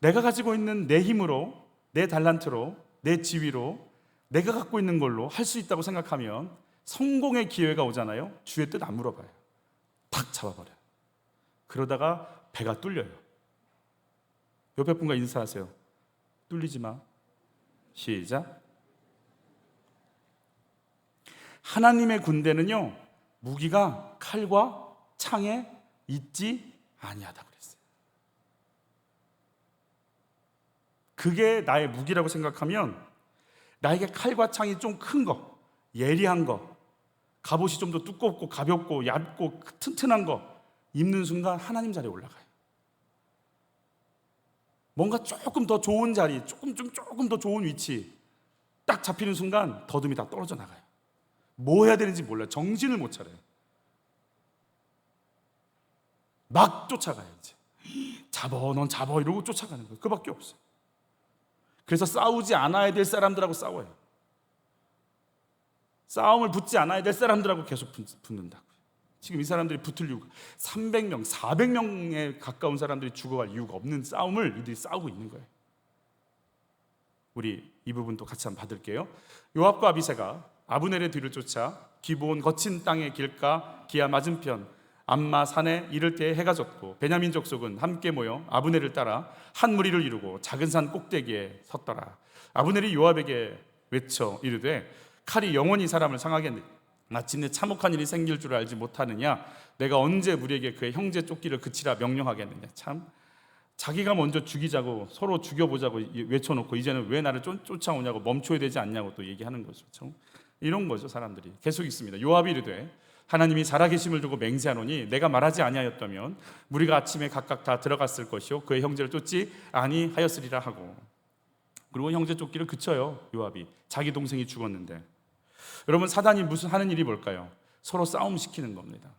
내가 가지고 있는 내 힘으로, 내 달란트로, 내 지위로, 내가 갖고 있는 걸로 할 수 있다고 생각하면 성공의 기회가 오잖아요. 주의 뜻 안 물어봐요. 탁 잡아버려요. 그러다가 배가 뚫려요. 옆에 분과 인사하세요. 뚫리지 마. 시작. 하나님의 군대는요, 무기가 칼과 창에 있지 아니하다고 그랬어요. 그게 나의 무기라고 생각하면 나에게 칼과 창이 좀 큰 거, 예리한 거, 갑옷이 좀 더 두껍고 가볍고 얇고 튼튼한 거 입는 순간 하나님 자리에 올라가요. 뭔가 조금 더 좋은 자리, 조금 더 좋은 위치 딱 잡히는 순간 더듬이 다 떨어져 나가요. 뭐 해야 되는지 몰라요. 정신을 못 차려요. 막 쫓아가요. 이제 넌 잡어 이러고 쫓아가는 거예요. 그밖에 없어요. 그래서 싸우지 않아야 될 사람들하고 싸워요. 싸움을 붙지 않아야 될 사람들하고 계속 붙는다고요. 지금 이 사람들이 붙을 이유가 300명, 400명에 가까운 사람들이 죽어갈 이유가 없는 싸움을 이들이 싸우고 있는 거예요. 우리 이 부분도 같이 한번 받을게요. 요압과 아비새가 아브넬의 뒤를 쫓아 기브온 거친 땅의 길가 기아 맞은편 암마 산에 이를 때에 해가 졌고 베냐민 족속은 함께 모여 아브넬을 따라 한 무리를 이루고 작은 산 꼭대기에 섰더라. 아브넬이 요압에게 외쳐 이르되 칼이 영원히 사람을 상하겠네. 마침내 참혹한 일이 생길 줄 알지 못하느냐. 내가 언제 우리에게 그의 형제 쫓기를 그치라 명령하겠느냐. 참 자기가 먼저 죽이자고 서로 죽여보자고 외쳐놓고 이제는 왜 나를 쫓아오냐고 멈춰야 되지 않냐고 또 얘기하는 거죠. 참 이런 거죠. 사람들이 계속 있습니다. 요압이 이르되 하나님이 살아계심을 두고 맹세하노니 내가 말하지 아니하였다면 무리가 아침에 각각 다 들어갔을 것이요 그의 형제를 쫓지 아니하였으리라 하고, 그리고 형제 쫓기를 그쳐요. 요압이 자기 동생이 죽었는데. 여러분 사단이 무슨 하는 일이 뭘까요? 서로 싸움 시키는 겁니다.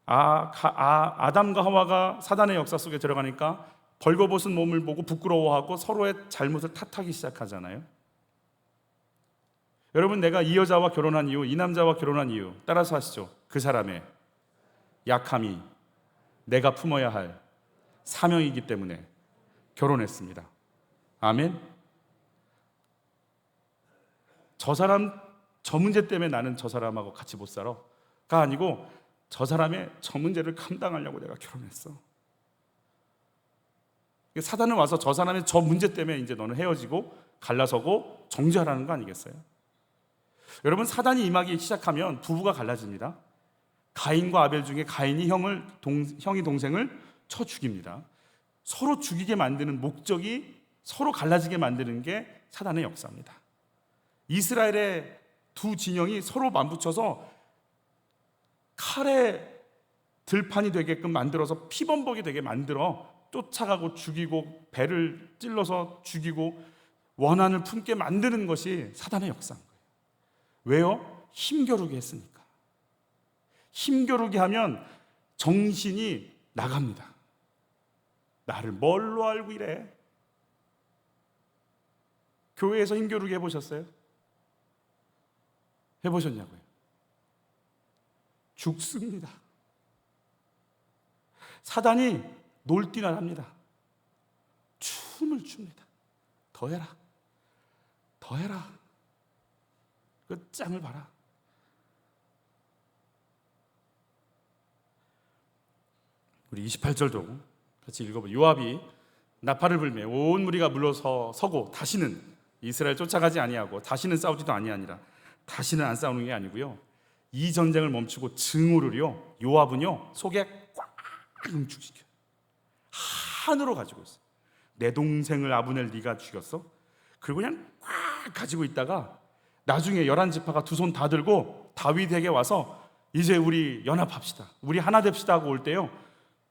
아담과 하와가 사단의 역사 속에 들어가니까 벌거벗은 몸을 보고 부끄러워하고 서로의 잘못을 탓하기 시작하잖아요. 여러분 내가 이 여자와 결혼한 이유, 이 남자와 결혼한 이유 따라서 하시죠. 그 사람의 약함이 내가 품어야 할 사명이기 때문에 결혼했습니다. 아멘. 저 문제 때문에 나는 저 사람하고 같이 못 살아가 아니고 저 사람의 저 문제를 감당하려고 내가 결혼했어. 사단은 와서 저 사람의 저 문제 때문에 이제 너는 헤어지고 갈라서고 정죄하라는 거 아니겠어요? 여러분 사단이 임하기 시작하면 부부가 갈라집니다. 가인과 아벨 중에 가인이 형이 동생을 쳐 죽입니다. 서로 죽이게 만드는 목적이 서로 갈라지게 만드는 게 사단의 역사입니다. 이스라엘의 두 진영이 서로 맞붙여서 칼의 들판이 되게끔 만들어서 피범벅이 되게 만들어 쫓아가고 죽이고 배를 찔러서 죽이고 원한을 품게 만드는 것이 사단의 역사인 거예요. 왜요? 힘겨루게 했으니까. 힘겨루게 하면 정신이 나갑니다. 나를 뭘로 알고 이래? 교회에서 힘겨루게 해보셨어요? 해보셨냐고요? 죽습니다. 사단이 놀띠나 합니다. 춤을 춥니다. 더 해라. 더 해라. 그 짱을 봐라. 우리 28절도 같이 읽어보죠. 요압이 나팔을 불매 온 무리가 물러서고 다시는 이스라엘 쫓아가지 아니하고 다시는 싸우지도 아니하니라. 다시는 안 싸우는 게 아니고요. 이 전쟁을 멈추고 증오를요. 요압은요 속에 꽉 응축시켜요. 한으로 가지고 있어. 내 동생을 아브넬 네가 죽였어? 그리고 그냥 꽉 가지고 있다가 나중에 11지파가 두 손 다 들고 다윗에게 와서 이제 우리 연합합시다. 우리 하나 됩시다 하고 올 때요.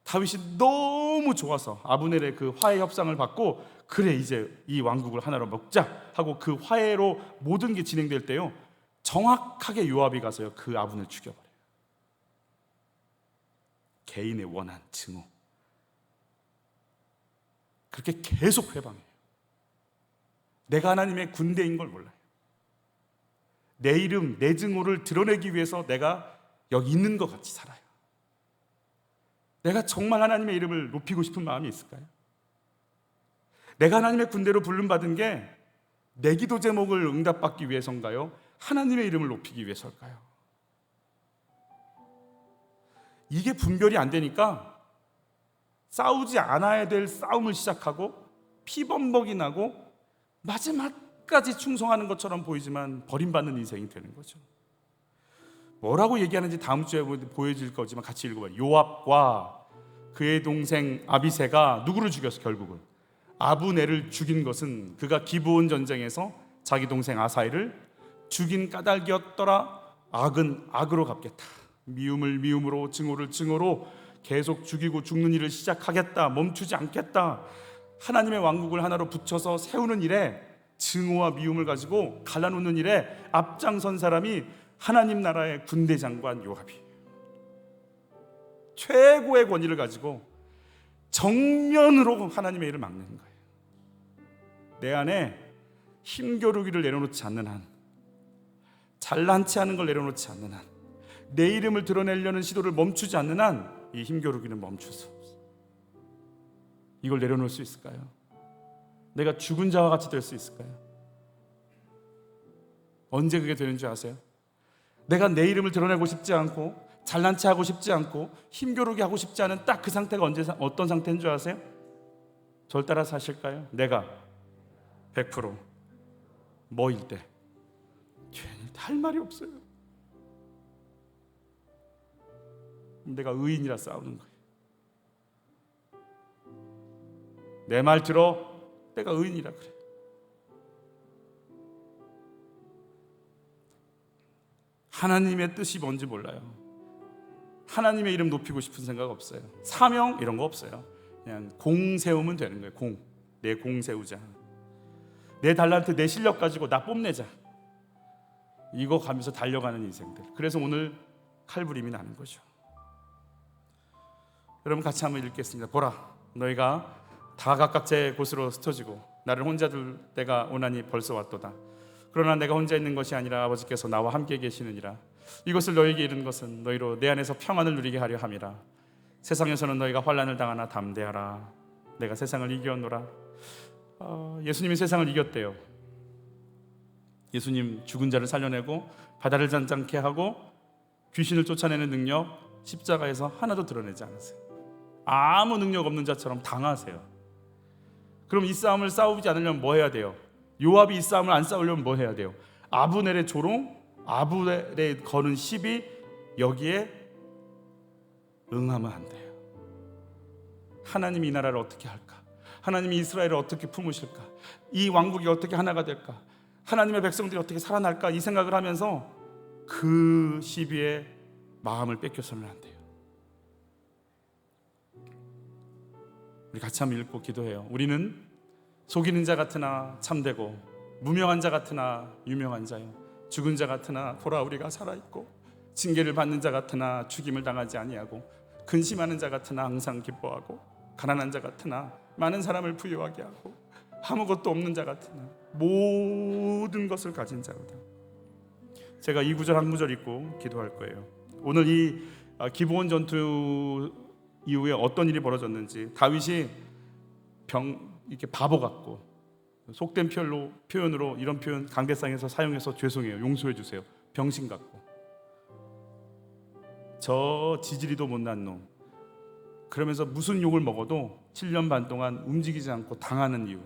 다윗이 너무 좋아서 아브넬의 그 화해 협상을 받고 그래 이제 이 왕국을 하나로 먹자 하고 그 화해로 모든 게 진행될 때요. 정확하게 요압이 가서요 그 아분을 죽여버려요. 개인의 원한, 증오. 그렇게 계속 회방해요. 내가 하나님의 군대인 걸 몰라요. 내 이름, 내 증오를 드러내기 위해서 내가 여기 있는 것 같이 살아요. 내가 정말 하나님의 이름을 높이고 싶은 마음이 있을까요? 내가 하나님의 군대로 부름받은 게 내 기도 제목을 응답받기 위해서인가요? 하나님의 이름을 높이기 위해서일까요? 이게 분별이 안 되니까 싸우지 않아야 될 싸움을 시작하고 피범벅이 나고 마지막까지 충성하는 것처럼 보이지만 버림받는 인생이 되는 거죠. 뭐라고 얘기하는지 다음 주에 보여질 거지만 같이 읽어봐요. 요압과 그의 동생 아비새가 누구를 죽였어? 결국은 아브넬을 죽인 것은 그가 기브온 전쟁에서 자기 동생 아사엘을 죽인 까닭이었더라. 악은 악으로 갚겠다. 미움을 미움으로, 증오를 증오로 계속 죽이고 죽는 일을 시작하겠다. 멈추지 않겠다. 하나님의 왕국을 하나로 붙여서 세우는 일에, 증오와 미움을 가지고 갈라놓는 일에 앞장선 사람이 하나님 나라의 군대 장관 요압이에요. 최고의 권위를 가지고 정면으로 하나님의 일을 막는 거예요. 내 안에 힘겨루기를 내려놓지 않는 한, 잘난 체 하는 걸 내려놓지 않는 한, 내 이름을 드러내려는 시도를 멈추지 않는 한 이 힘겨루기는 멈출 수 없어요. 이걸 내려놓을 수 있을까요? 내가 죽은 자와 같이 될 수 있을까요? 언제 그게 되는 줄 아세요? 내가 내 이름을 드러내고 싶지 않고 잘난 체 하고 싶지 않고 힘겨루기 하고 싶지 않은 딱 그 상태가 어떤 상태인 줄 아세요? 절 따라 사실까요? 내가 100% 뭐일 때? 죄인일 때 할 말이 없어요. 내가 의인이라 싸우는 거예요. 내 말 들어. 내가 의인이라 그래. 하나님의 뜻이 뭔지 몰라요. 하나님의 이름 높이고 싶은 생각 없어요. 사명 이런 거 없어요. 그냥 공 세우면 되는 거예요. 내 공 세우자. 내 달란트, 내 실력 가지고 나 뽐내자. 이거 가면서 달려가는 인생들. 그래서 오늘 칼부림이 나는 거죠. 여러분 같이 한번 읽겠습니다. 보라, 너희가 다 각각 제 곳으로 흩어지고 나를 혼자 둘 때가 오나니 벌써 왔도다. 그러나 내가 혼자 있는 것이 아니라 아버지께서 나와 함께 계시느니라. 이것을 너희에게 이른 것은 너희로 내 안에서 평안을 누리게 하려 함이라. 세상에서는 너희가 환난을 당하나 담대하라. 내가 세상을 이겨노라. 예수님이 세상을 이겼대요. 예수님 죽은 자를 살려내고 바다를 잔잔케 하고 귀신을 쫓아내는 능력 십자가에서 하나도 드러내지 않으세요. 아무 능력 없는 자처럼 당하세요. 그럼 이 싸움을 싸우지 않으려면 뭐 해야 돼요? 요압이 이 싸움을 안 싸우려면 뭐 해야 돼요? 아브넬의 조롱, 아브넬의 거는 시비, 여기에 응하면 안 돼요. 하나님이 이 나라를 어떻게 할까? 하나님이 이스라엘을 어떻게 품으실까? 이 왕국이 어떻게 하나가 될까? 하나님의 백성들이 어떻게 살아날까? 이 생각을 하면서 그 시비에 마음을 뺏겨서는 안 돼요. 우리 같이 한번 읽고 기도해요. 우리는 속이는 자 같으나 참되고 무명한 자 같으나 유명한 자요, 죽은 자 같으나 돌아 우리가 살아있고 징계를 받는 자 같으나 죽임을 당하지 아니하고 근심하는 자 같으나 항상 기뻐하고 가난한 자 같으나 많은 사람을 부유하게 하고 아무것도 없는 자 같으나 모든 것을 가진 자로다. 제가 이 구절 한 구절 읽고 기도할 거예요. 오늘 이 기브온 전투 이후에 어떤 일이 벌어졌는지, 다윗이 이렇게 바보 같고 속된 표현으로 이런 표현 강대상에서 사용해서 죄송해요, 용서해 주세요, 병신 같고 저 지지리도 못난 놈, 그러면서 무슨 욕을 먹어도 7년 반 동안 움직이지 않고 당하는 이유,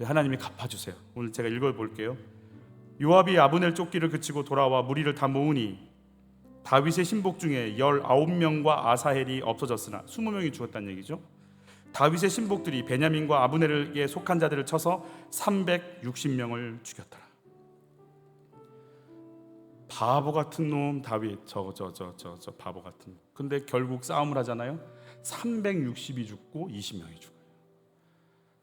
하나님이 갚아주세요. 오늘 제가 읽어볼게요. 요압이 아브넬 쫓기를 그치고 돌아와 무리를 다 모으니 다윗의 신복 중에 19명과 아사헬이 없어졌으나 20명이 죽었다는 얘기죠. 다윗의 신복들이 베냐민과 아브넬에게 속한 자들을 쳐서 360명을 죽였더라. 바보 같은 놈 다윗, 저 바보 같은 놈. 근데 결국 싸움을 하잖아요. 360이 죽고 20명이 죽어요.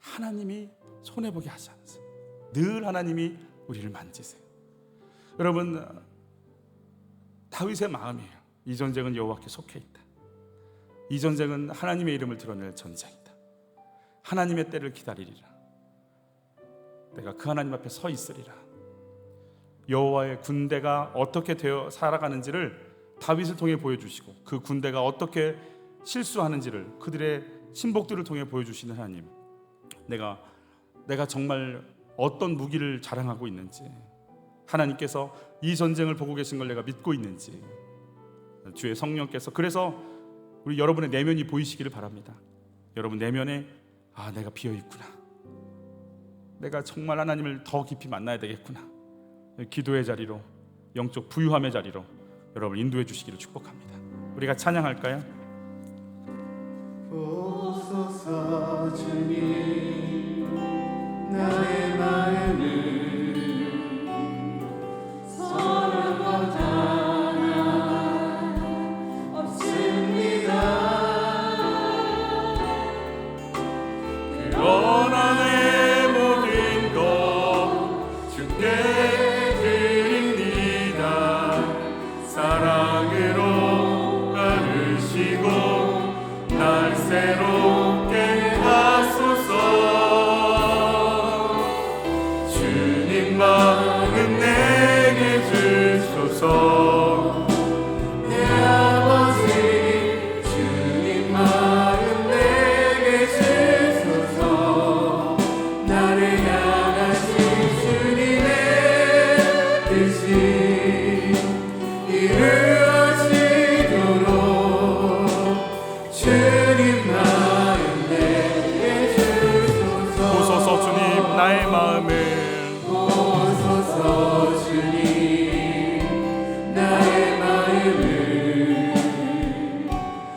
하나님이 손해보게 하지 않으세요. 늘 하나님이 우리를 만지세요. 여러분, 다윗의 마음이에요. 이 전쟁은 여호와께 속해 있다. 이 전쟁은 하나님의 이름을 드러낼 전쟁이다. 하나님의 때를 기다리리라. 내가 그 하나님 앞에 서 있으리라. 여호와의 군대가 어떻게 되어 살아가는지를 다윗을 통해 보여주시고, 그 군대가 어떻게 실수하는지를 그들의 신복들을 통해 보여주시는 하나님, 내가 정말 어떤 무기를 자랑하고 있는지, 하나님께서 이 전쟁을 보고 계신 걸 내가 믿고 있는지, 주의 성령께서 그래서 우리 여러분의 내면이 보이시기를 바랍니다. 여러분 내면에 내가 비어있구나, 내가 정말 하나님을 더 깊이 만나야 되겠구나, 기도의 자리로, 영적 부유함의 자리로 여러분 인도해 주시기를 축복합니다. 우리가 찬양할까요? 오소서 주님, 나의 마음을 서는 것 하나 없습니다. 그러나 내 모든 것 주께 드립니다. 사랑으로 나르시고 날 새롭게 하소서. 주님 마음 내게 주소서. 내 아버지, 주님 마음 내게 주소서. 나를 향하신 주님의 뜻이 이루어지도록 주님 마음 내게 주소서. 보소서 주님 나의 마음을, 보소서 주님, 나의 마음을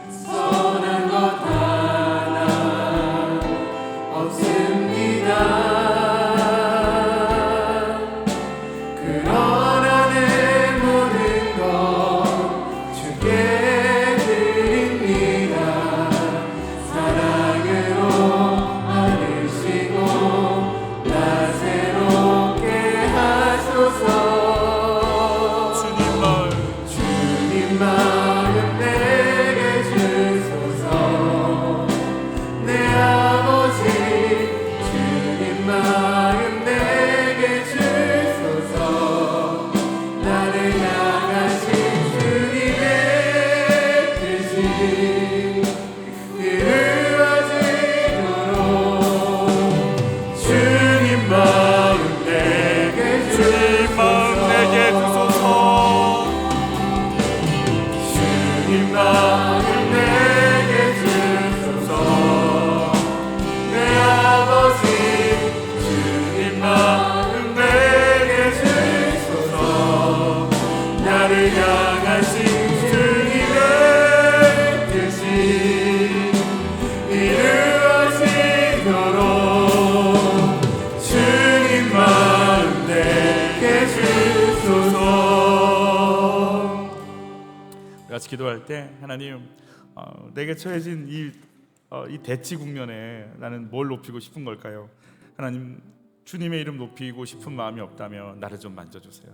선한 것 하나 없습니다. 그러나 내 모든 것 주께 드립니다. 사랑으로 안으시고 나 새롭게 하소서. 주님 마음 내게 주소서. 내 아버지, 주님 마음 내게 주소서. 나를 향하신 주님의 뜻이 이루어지도록 주님 마음 내게 주소서. 주님 마음 내게 주소서. 내 아버지, 주님 마음 내게 주소서. 나를 향하신 주님의 뜻이 이루어지도록 주님 마음 내게 주소서. 같이 기도할 때 하나님, 내게 처해진 이 대치 국면에 나는 뭘 높이고 싶은 걸까요? 하나님, 주님의 이름 높이고 싶은 마음이 없다면 나를 좀 만져주세요.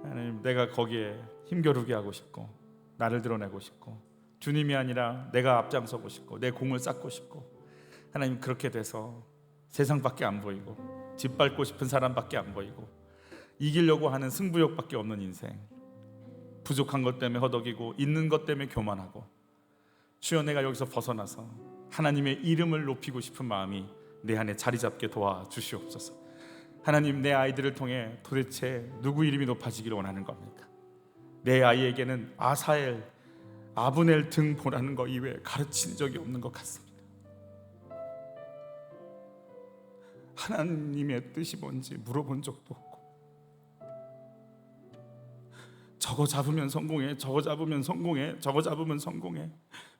하나님, 내가 거기에 힘겨루게 하고 싶고 나를 드러내고 싶고 주님이 아니라 내가 앞장서고 싶고 내 공을 쌓고 싶고, 하나님 그렇게 돼서 세상밖에 안 보이고 짓밟고 싶은 사람밖에 안 보이고 이기려고 하는 승부욕밖에 없는 인생, 부족한 것 때문에 허덕이고 있는 것 때문에 교만하고, 주여 내가 여기서 벗어나서 하나님의 이름을 높이고 싶은 마음이 내 안에 자리 잡게 도와주시옵소서. 하나님, 내 아이들을 통해 도대체 누구 이름이 높아지기를 원하는 겁니까? 내 아이에게는 아사엘, 아브넬 등 보라는 거 이외에 가르친 적이 없는 것 같습니다. 하나님의 뜻이 뭔지 물어본 적도 없고, 저거 잡으면 성공해, 저거 잡으면 성공해, 저거 잡으면 성공해,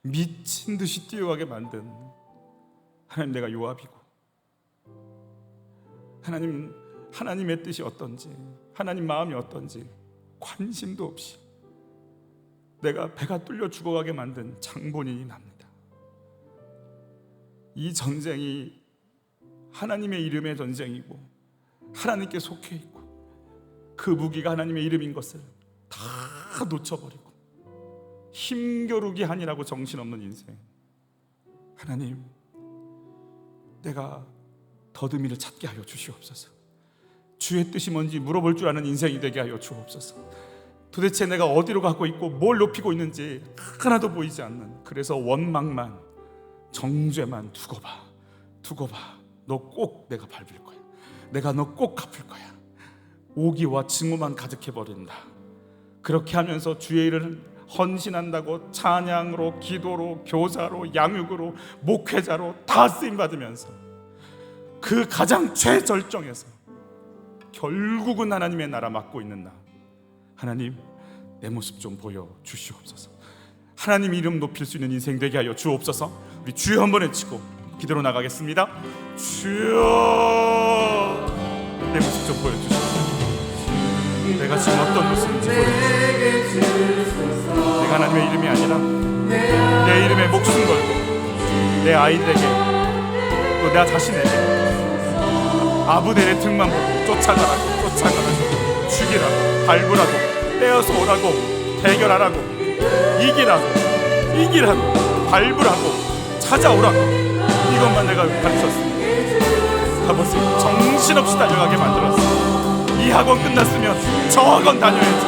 미친 듯이 뛰어가게 만든 하나님, 내가 요압이고, 하나님의 뜻이 어떤지, 하나님 마음이 어떤지 관심도 없이 내가 배가 뚫려 죽어가게 만든 장본인이 납니다. 이 전쟁이 하나님의 이름의 전쟁이고 하나님께 속해 있고 그 무기가 하나님의 이름인 것을 다 놓쳐버리고 힘겨루기 하니라고 정신없는 인생. 하나님, 내가 더듬이를 찾게 하여 주시옵소서. 주의 뜻이 뭔지 물어볼 줄 아는 인생이 되게 하여 주옵소서. 도대체 내가 어디로 가고 있고 뭘 높이고 있는지 하나도 보이지 않는, 그래서 원망만, 정죄만 두고 봐. 너 꼭 내가 밟을 거야. 내가 너 꼭 갚을 거야. 오기와 증오만 가득해버린다. 그렇게 하면서 주의 일을 헌신한다고 찬양으로, 기도로, 교사로, 양육으로, 목회자로 다 쓰임받으면서 그 가장 최절정에서 결국은 하나님의 나라 맡고 있는 나, 하나님, 내 모습 좀 보여주시옵소서. 하나님 이름 높일 수 있는 인생 되게 하여 주옵소서. 우리 주여 한번 외치고 기도로 나가겠습니다. 주여, 내 모습 좀 보여주시옵소서. 내가 지금 어떤 모습인지 보여주시옵소서. 내가 하나님의 이름이 아니라 내 이름에 목숨 걸고 내 아이들에게, 또 나 자신에게 아브넬의 등만 보고 쫓아가라고, 죽이라고, 밟으라고, 떼어서 오라고, 대결하라고, 이기라고, 밟으라고, 찾아오라고, 이것만 내가 가르쳤습니다. 아버지, 정신없이 달려가게 만들었어. 이 학원 끝났으면 저 학원 다녀야지,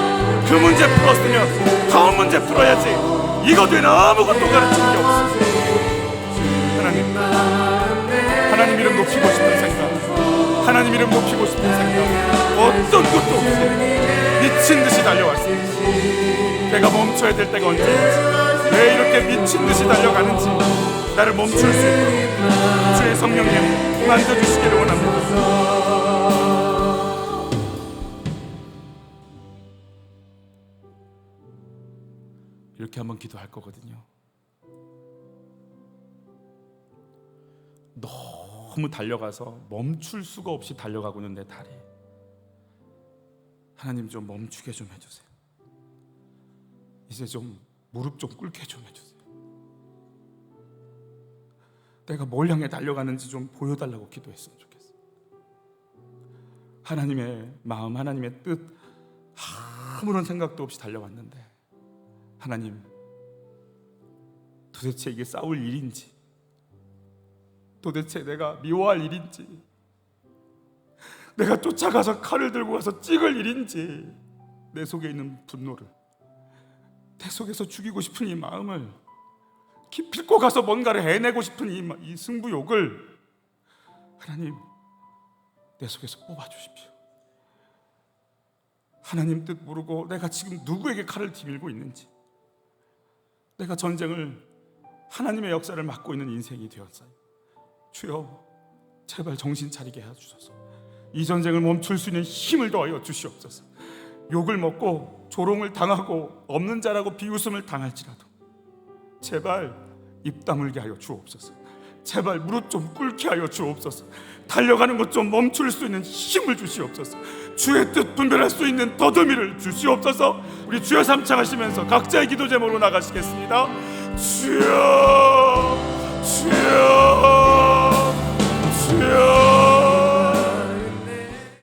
그 문제 풀었으면 다음 문제 풀어야지, 이거 되는 아무것도 가르치는 게 없어. 하나님 이름 높이고 싶은 생각, 하나님 이름 높이고 싶은 생각, 어떤 것도 없이 미친 듯이 달려왔습니다. 내가 멈춰야 될 때가 언제인지, 왜 이렇게 미친 듯이 달려가는지 나를 멈출 수 있도록 주의 성령님 만져주시기를 원합니다. 이렇게 한번 기도할 거거든요. 너무 달려가서 멈출 수가 없이 달려가고 있는 내 다리, 하나님 좀 멈추게 좀 해주세요. 이제 좀 무릎 좀 꿇게 좀 해주세요. 내가 뭘 향해 달려가는지 좀 보여달라고 기도했으면 좋겠어요. 하나님의 마음, 하나님의 뜻 아무런 생각도 없이 달려왔는데, 하나님, 도대체 이게 싸울 일인지, 도대체 내가 미워할 일인지, 내가 쫓아가서 칼을 들고 가서 찍을 일인지, 내 속에 있는 분노를, 내 속에서 죽이고 싶은 이 마음을, 기필코 가서 뭔가를 해내고 싶은 이 승부욕을 하나님 내 속에서 뽑아주십시오. 하나님 뜻 모르고 내가 지금 누구에게 칼을 디밀고 있는지, 내가 전쟁을, 하나님의 역사를 맡고 있는 인생이 되었어요. 주여, 제발 정신 차리게 해주소서. 이 전쟁을 멈출 수 있는 힘을 더하여 주시옵소서. 욕을 먹고 조롱을 당하고 없는 자라고 비웃음을 당할지라도 제발 입 다물게 하여 주옵소서. 제발 무릎 좀 꿇게 하여 주옵소서. 달려가는 것 좀 멈출 수 있는 힘을 주시옵소서. 주의 뜻 분별할 수 있는 더듬이를 주시옵소서. 우리 주여 삼창하시면서 각자의 기도 제목으로 나가시겠습니다. 주여, 주여,